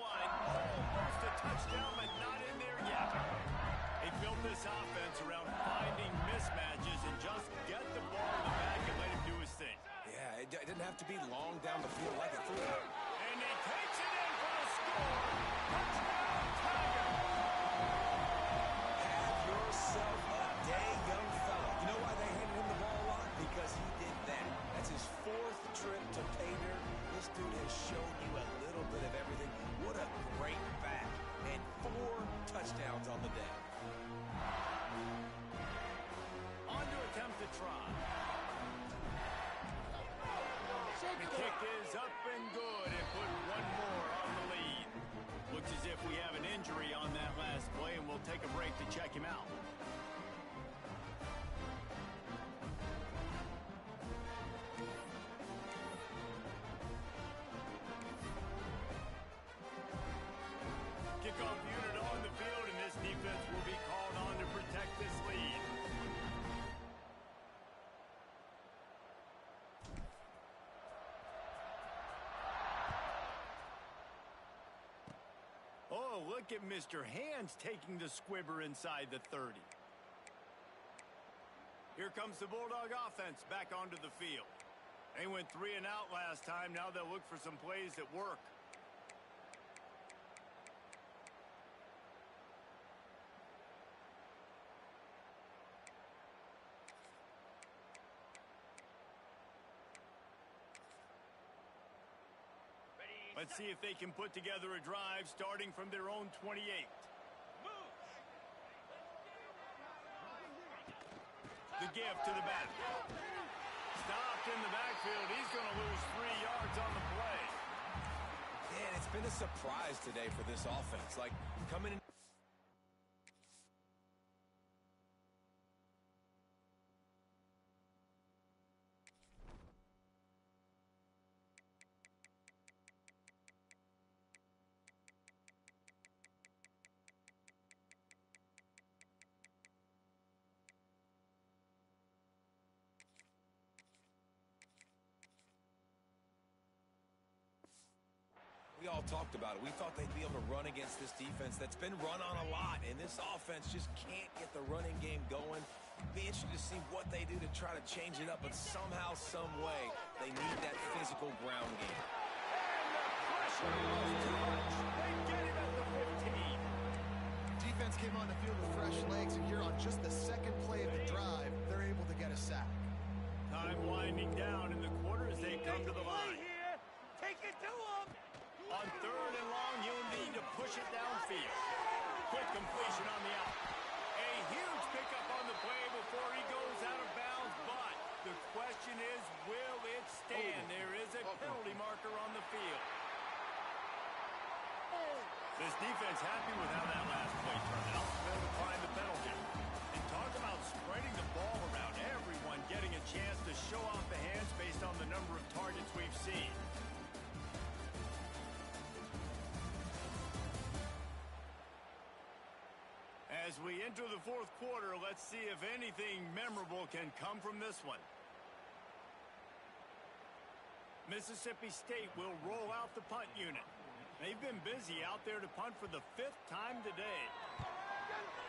Almost a touchdown, but not in there yet. They built this offense around finding mismatches and just get the ball in the back and let him do his thing. Yeah, it didn't have to be long down the field like it threw. And he takes it in for the score. Touchdown, Tiger. Have yourself a day, young fella. You know why they handed him the ball a lot? Because he did that. That's his fourth trip to pay dirt. This dude has shown you a little bit of everything. What a great back. And 4 touchdowns on the day. On to attempt to try. The kick is up and good and put one more on the lead. Looks as if we have an injury on that last play, and we'll take a break to check him out. Kickoff unit on the field, and this defense will be called on to protect this lead. Oh, look at Mr. Hands taking the squibber inside the 30. Here comes the Bulldog offense back onto the field. They went 3 and out last time. Now they'll look for some plays that work. Let's see if they can put together a drive starting from their own 28. The give to the back. Stopped in the backfield. He's going to lose 3 yards on the play. Man, it's been a surprise today for this offense. Like, coming in. We all talked about it. We thought they'd be able to run against this defense that's been run on a lot, and this offense just can't get the running game going. Be interested to see what they do to try to change it up, but somehow, some way, they need that physical ground game. And the pressure was too much. They get him at the 15. Defense came on the field with fresh legs, and here on just the second play of the drive, they're able to get a sack. Time winding down in the quarter as they come to the line. Take it to him. On third and long, you'll need to push it downfield. Quick completion on the out. A huge pickup on the play before he goes out of bounds, but the question is, will it stand? There is a penalty marker on the field. This defense happy with how that last play turned out. They'll decline the penalty. And talk about spreading the ball around, everyone getting a chance to show off the hands based on the number of targets we've seen. As we enter the fourth quarter, let's see if anything memorable can come from this one. Mississippi State will roll out the punt unit. They've been busy out there to punt for the 5th time today.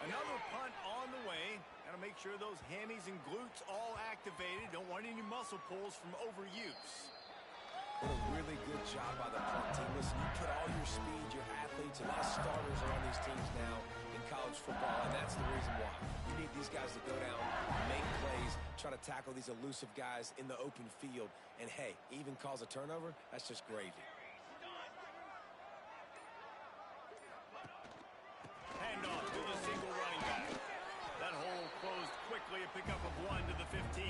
Another punt on the way. Got to make sure those hammies and glutes all activated. Don't want any muscle pulls from overuse. What a really good job by the punt team. Listen, you put all your speed, your athletes, a lot of starters are on these teams now in college football, and that's the reason why. You need these guys to go down, make plays, try to tackle these elusive guys in the open field, and hey, even cause a turnover, that's just gravy. Handoff to the single running back. That hole closed quickly, a pickup of 1 to the 15.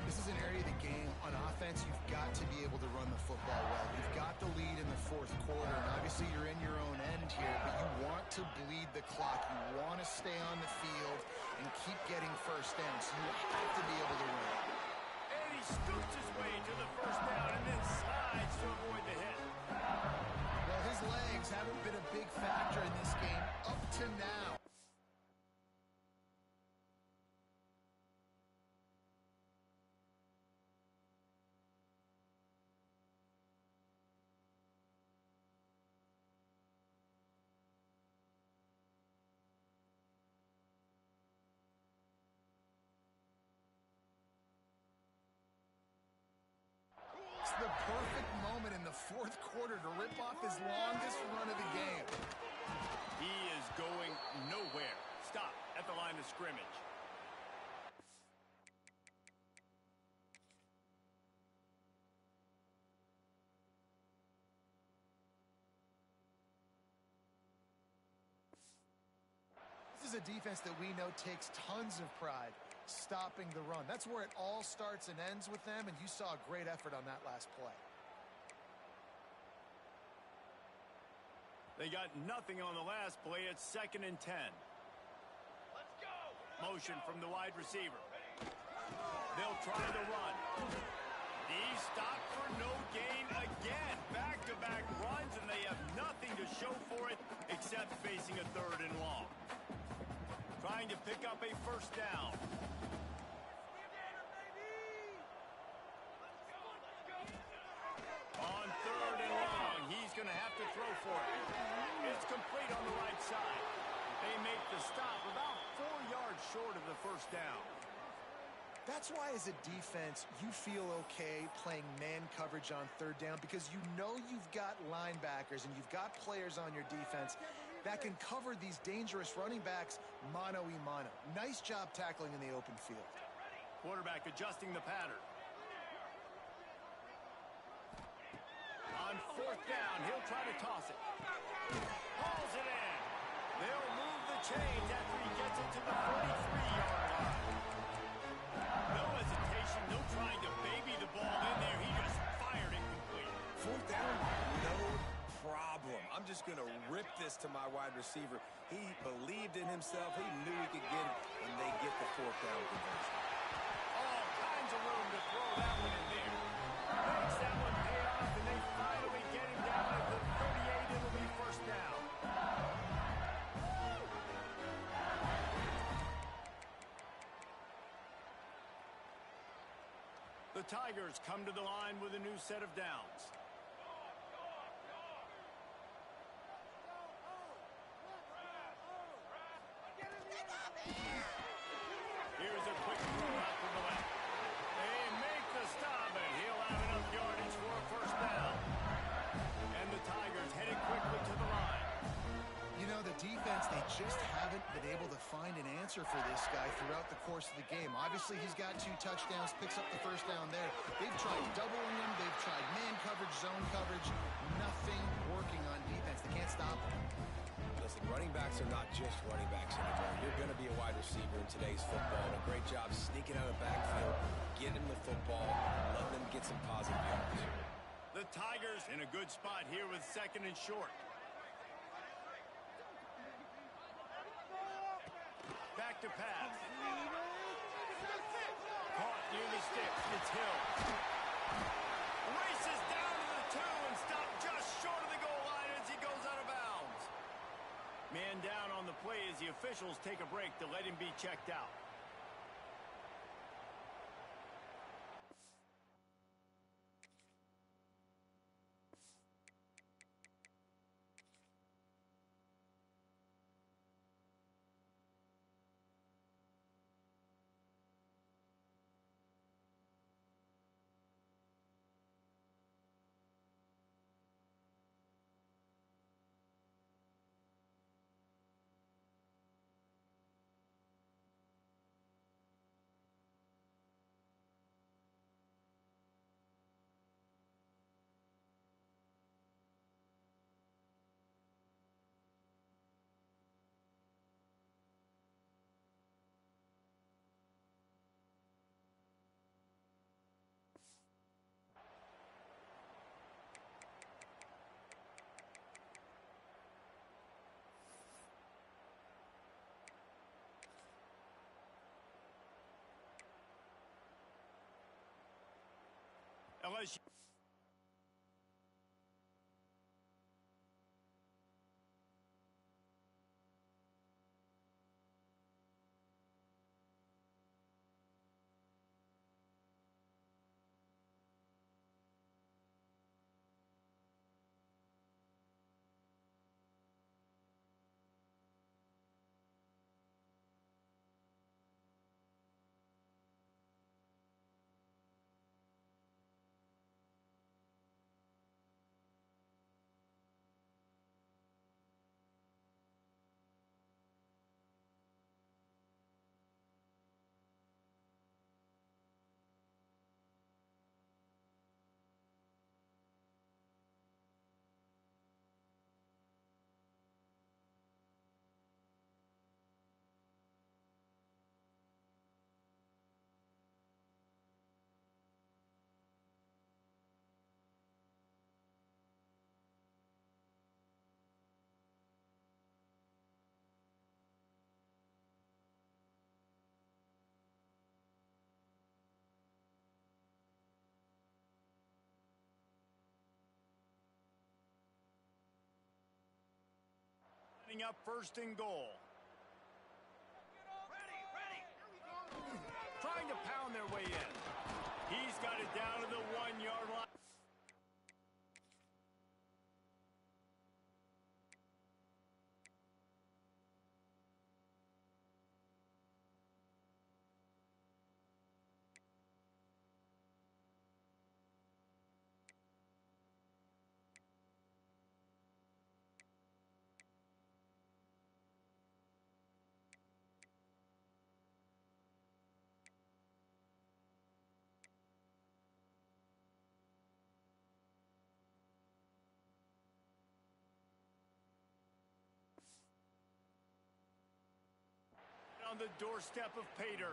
This is an area of the game. On offense, you've got to be able to run the football well. You've got the lead in the fourth quarter, and obviously you're in your own end here, but you want to bleed the clock. You want to stay on the field and keep getting first down, so you have to be able to win. And he scoots his way to the first down and then slides to avoid the hit. Well, his legs haven't been a big factor in this game up to now. The perfect moment in the fourth quarter to rip off his longest run of the game. He is going nowhere. Stop at the line of scrimmage. This is a defense that we know takes tons of pride stopping the run. That's where it all starts and ends with them, and you saw a great effort on that last play. They got nothing on the last play. It's 2nd and 10. Let's go. Motion from the wide receiver. They'll try the run. He stopped for no gain again. Back-to-back runs, and they have nothing to show for it except facing a 3rd and long. Trying to pick up a first down. On 3rd and long, he's going to have to throw for it. It's complete on the right side. They make the stop about 4 yards short of the first down. That's why as a defense, you feel okay playing man coverage on 3rd down because you know you've got linebackers and you've got players on your defense that can cover these dangerous running backs mano-a-mano. Nice job tackling in the open field. Quarterback adjusting the pattern. On 4th down, he'll try to toss it. Hauls it in. They'll move the chains after he gets it to the 43-yard line. No hesitation, no trying to baby the ball in there. He just fired it complete. 4th down, no problem. I'm just going to rip this to my wide receiver. He believed in himself. He knew he could get it, and they get the 4th down conversion. All kinds of room to throw that one in there. Makes that one pay off, and they finally get him down at the 38. It'll be first down. The Tigers come to the line with a new set of downs. defense, they just haven't been able to find an answer for this guy throughout the course of the game. Obviously, he's got 2 touchdowns, picks up the first down there. They've tried doubling him. They've tried man coverage, zone coverage. Nothing working on defense. They can't stop him. Listen, running backs are not just running backs anymore. You're going to be a wide receiver in today's football. And a great job sneaking out of the backfield, getting him the football, letting them get some positive yards. The Tigers in a good spot here with 2nd and short. Back to pass. Caught near the sticks. It's Hill. Races down to the 2 and stopped just short of the goal line as he goes out of bounds. Man down on the play as the officials take a break to let him be checked out. LSU. Up 1st and goal. Trying to pound their way in. He's got it down to the 1-yard line. On the doorstep of Pater.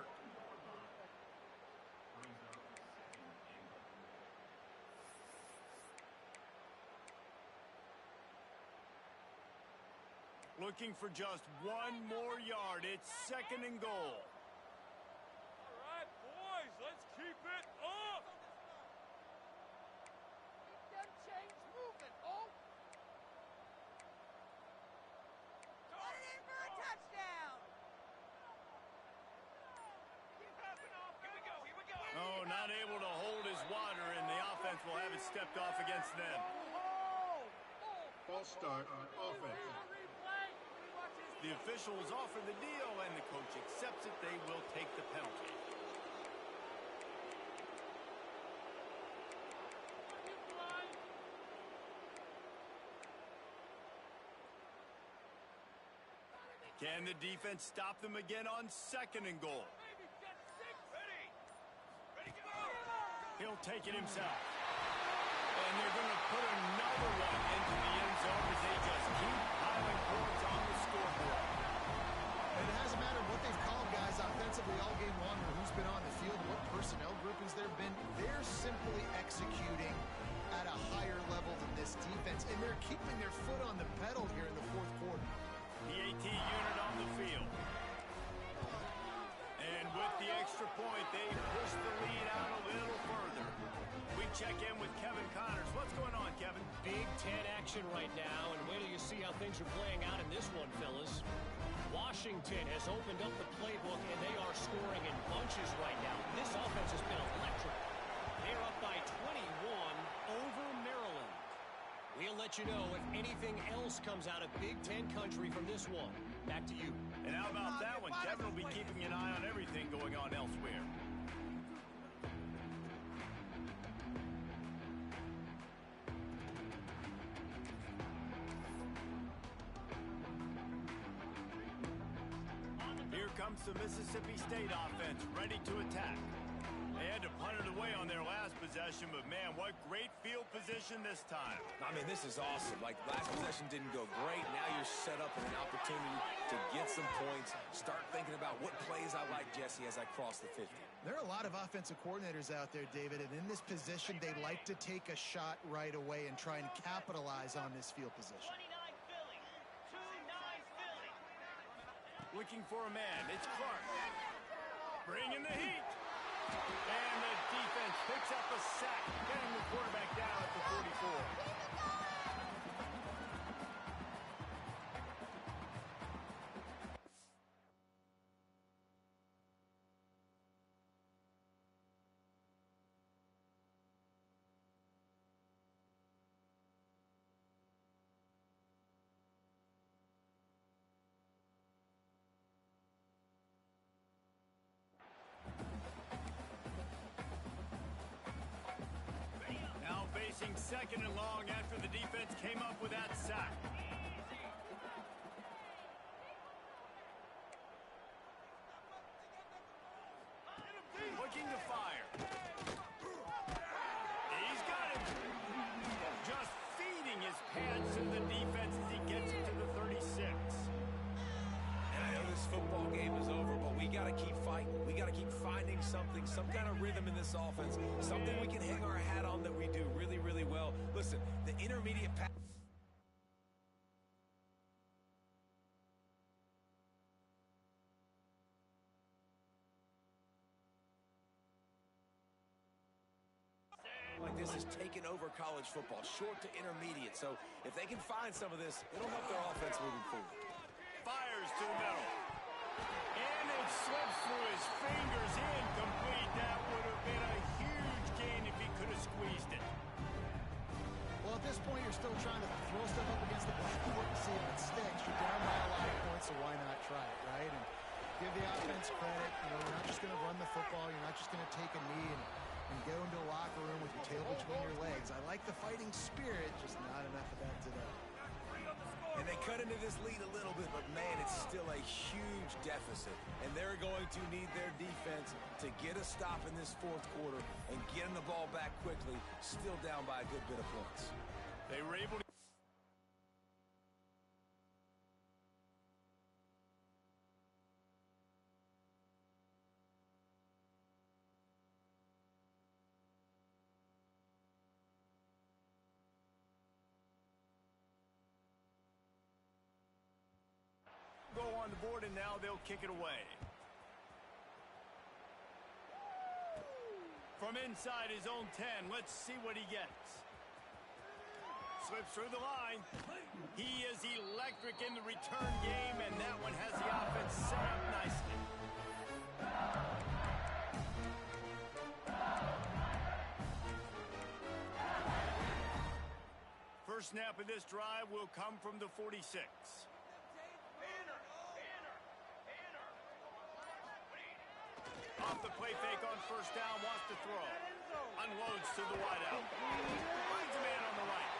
Looking for just 1 more yard. It's 2nd and goal. All right, boys, let's keep it up. Keep them chains moving, oh. Put it in for a touchdown. Here we go. Oh, not able to hold his water, and the offense will have it stepped off against them. False start on offense. The officials offer the deal, and the coach accepts it. They will take the penalty. Can the defense stop them again on 2nd and goal? He'll take it himself. And they're going to put another one into the end zone as they just keep piling points on the scoreboard. And it hasn't mattered what they've called, guys, offensively all game long, or who's been on the field, what personnel groupings there have been. They're simply executing at a higher level than this defense, and they're keeping their foot on the pedal here in the 4th quarter. The AT unit on the field. And with the extra point, they push the lead out a little further. We check in with Kevin Connors. What's going on, Kevin? Big Ten action right now, and wait till you see how things are playing out in this one, fellas. Washington has opened up the playbook, and they are scoring in bunches right now. This offense has been electric. They're up by 21 over Maryland. We'll let you know if anything else comes out of Big Ten country from this one. Back to you. And how about that one? Kevin will be keeping an eye on everything going on elsewhere. Here comes the Mississippi State offense, ready to attack. They had to punt it away on their last possession, but man, what great field position this time. I mean, this is awesome. Like, last possession didn't go great. Now you're set up with an opportunity to get some points. Start thinking about what plays I like, Jesse, as I cross the 50. There are a lot of offensive coordinators out there, David, and in this position, they like to take a shot right away and try and capitalize on this field position. 29 Philly. 2-9 Philly. Looking for a man, it's Clark. Bringing the heat. And the defense picks up a sack, getting the quarterback down at the 44. Now facing 2nd and long after the defense came up with that sack. Looking to fire. He's got it. Just feeding his pads to the defense as he gets it to the 36. And I know this football game is over, but we got to keep fighting. We got to keep finding something, some kind of rhythm in this offense, something we can hang our hat on that we do really, really well. Listen, the intermediate pass. Like this is taking over college football, short to intermediate. So if they can find some of this, it'll help their offense moving forward. Fires to the middle. And it slips through his fingers, incomplete. That would have been a huge gain if he could have squeezed it. Well, at this point, you're still trying to throw stuff up against the blackboard to see if it sticks. You're down by a lot of points, so why not try it, right? And give the offense credit. You know, you're not just going to run the football. You're not just going to take a knee and go into a locker room with your tail between your legs. I like the fighting spirit, just not enough of that today. And they cut into this lead a little bit, but man, it's still a huge deficit. And they're going to need their defense to get a stop in this 4th quarter and getting the ball back quickly, still down by a good bit of points. They were able to... go on the board, and now they'll kick it away. From inside his own 10, let's see what he gets. Slips through the line. He is electric in the return game, and that one has the offense set up nicely. First snap of this drive will come from the 46. Off the play fake on first down, wants to throw. Unloads to the wideout. Finds a man on the right.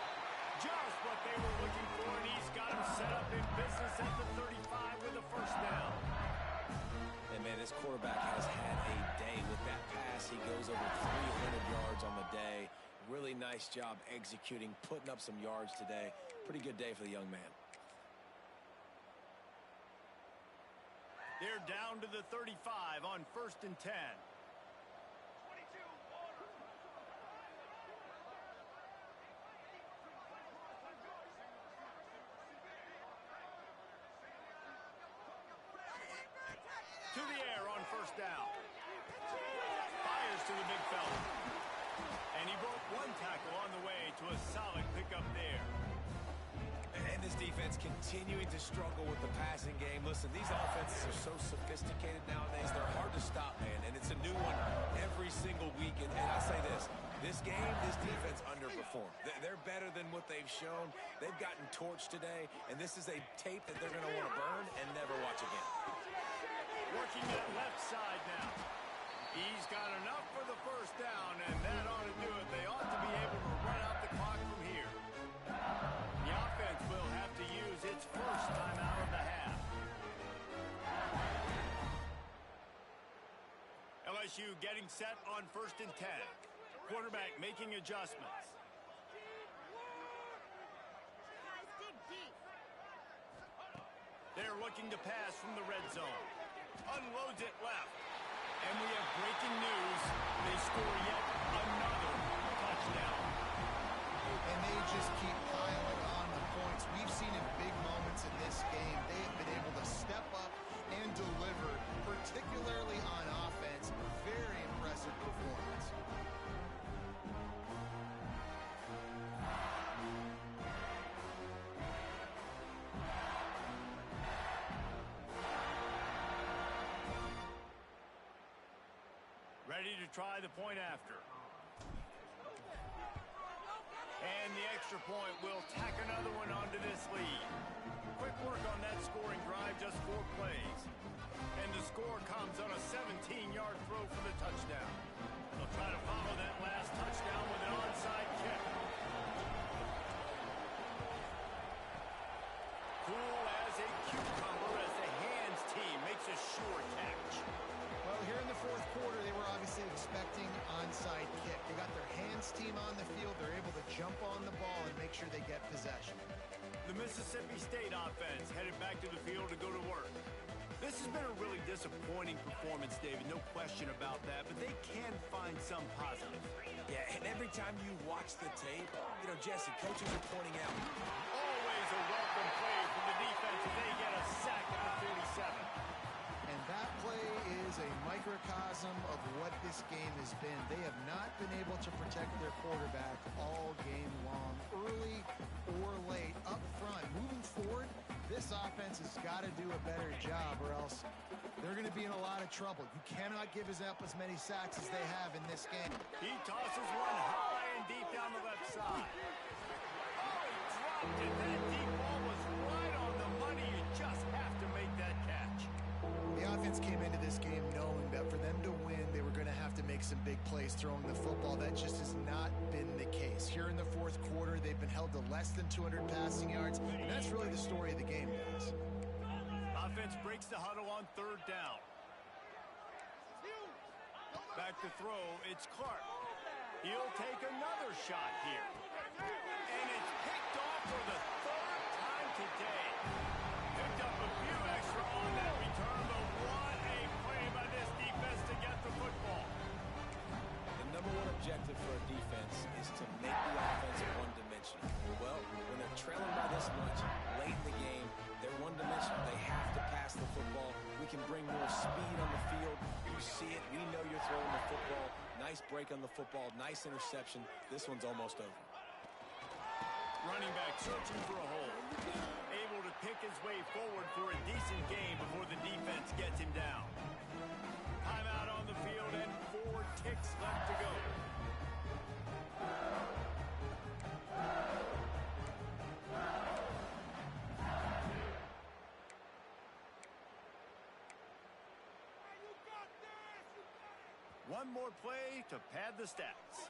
Just what they were looking for, and he's got him set up in business at the 35 with a Nice job executing, putting up some yards today. Pretty good day for the young man. They're down to the 35 on 1st and 10. To the air on 1st down. Fires to the big fella. And he broke one tackle on the way to a solid pickup there. And this defense continuing to struggle with the passing game. Listen, these offenses are so sophisticated nowadays. They're hard to stop, man. And it's a new one every single week. And I say this game, this defense underperformed. They're better than what they've shown. They've gotten torched today. And this is a tape that they're going to want to burn and never watch again. Working that left side now. He's got enough for the 1st down, and that ought to do it. They ought to be able to run out the clock from here. The offense will have to use its 1st timeout of the half. LSU getting set on 1st and 10. Quarterback making adjustments. They're looking to pass from the red zone. Unloads it left. And we have breaking news. They score yet another touchdown. And they just keep piling on the points. We've seen in big moments in this game, they have been able to step up and deliver, particularly on offense. Very impressive performance. Ready to try the point after. And the extra point will tack another one onto this lead. Quick work on that scoring drive, just 4 plays. And the score comes on a 17-yard throw for the touchdown. They'll try to follow that last touchdown with an onside kick. Cool as a cucumber as the hands team makes a sure catch. Well, here in the 4th quarter, they were obviously expecting onside kick. They got their hands team on the field. They're able to jump on the ball and make sure they get possession. The Mississippi State offense headed back to the field to go to work. This has been a really disappointing performance, David, no question about that, but they can find some positive. Yeah, and every time you watch the tape, Jesse, coaches are pointing out. Always a welcome play from the defense as they get a sack at the 47. And that play is a microcosm of what this game has been. They have not been able to protect their quarterback all game long, early or late, up front. Moving forward, this offense has got to do a better job or else they're going to be in a lot of trouble. You cannot give up as many sacks as they have in this game. He tosses one high and deep down the left side. Oh, he dropped it. That deep ball was right on the money. You just have to make that catch. The offense came into this game knowing that for them to win, they were going to have to make some big plays throwing the football. That just has not been the case. Here in the 4th quarter, they've been held to less than 200 passing yards, and that's really the story of the game, guys. Offense breaks the huddle on 3rd down. Back to throw, it's Clark. He'll take another shot here. And it's picked off for the 3rd time today. Picked up a few extra on that return, but what a play by this defense to get the football. The number one objective for a defense is to make the offense one-dimensional. Well, when they're trailing by this much late in the game, they're one-dimensional. They have to pass the football. We can bring more speed on the field. You see it. We know you're throwing the football. Nice break on the football. Nice interception. This one's almost over. Running back searching for a hole. Able to pick his way forward for a decent game before the defense gets him down. Timeout on the field and 4 ticks left to go. One more play to pad the stats.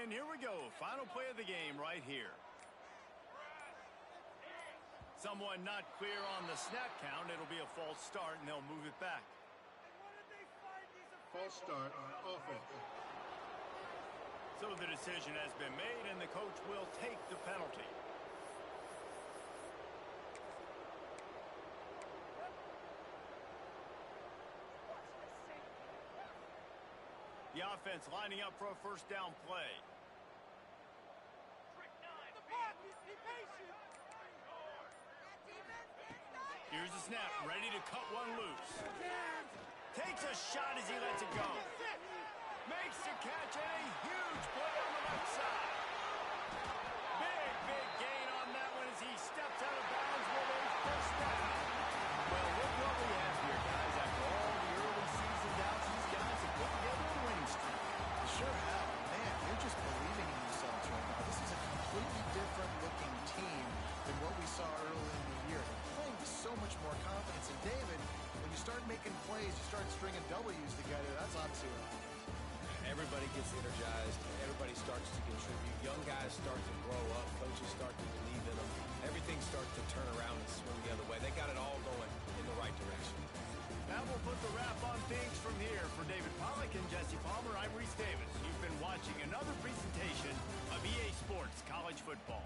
And here we go. Final play of the game right here. Someone not clear on the snap count. It'll be a false start, and they'll move it back. False start on offense. So the decision has been made, and the coach will take the penalty. The offense lining up for a first down play. Here's the snap, ready to cut one loose. Takes a shot as he lets it go. Makes the catch, and a huge play on the left side. Big gain on that one as he steps out of bounds with a first down. Well, look what we have here, guys. After all the early season doubts, these guys have put together a winning streak. They sure have. Man, they're just believing in themselves right now. This is a completely different looking team than what we saw early in the year. They're playing with so much more confidence. And David, when you start making plays, you start stringing W's together, that's obviously what happens. Everybody gets energized. Everybody starts to contribute. Young guys start to grow up. Coaches start to believe in them. Everything starts to turn around and swing the other way. They got it all going in the right direction. Now we'll put the wrap on things from here. For David Pollack and Jesse Palmer, I'm Reese Davis. You've been watching another presentation of EA Sports College Football.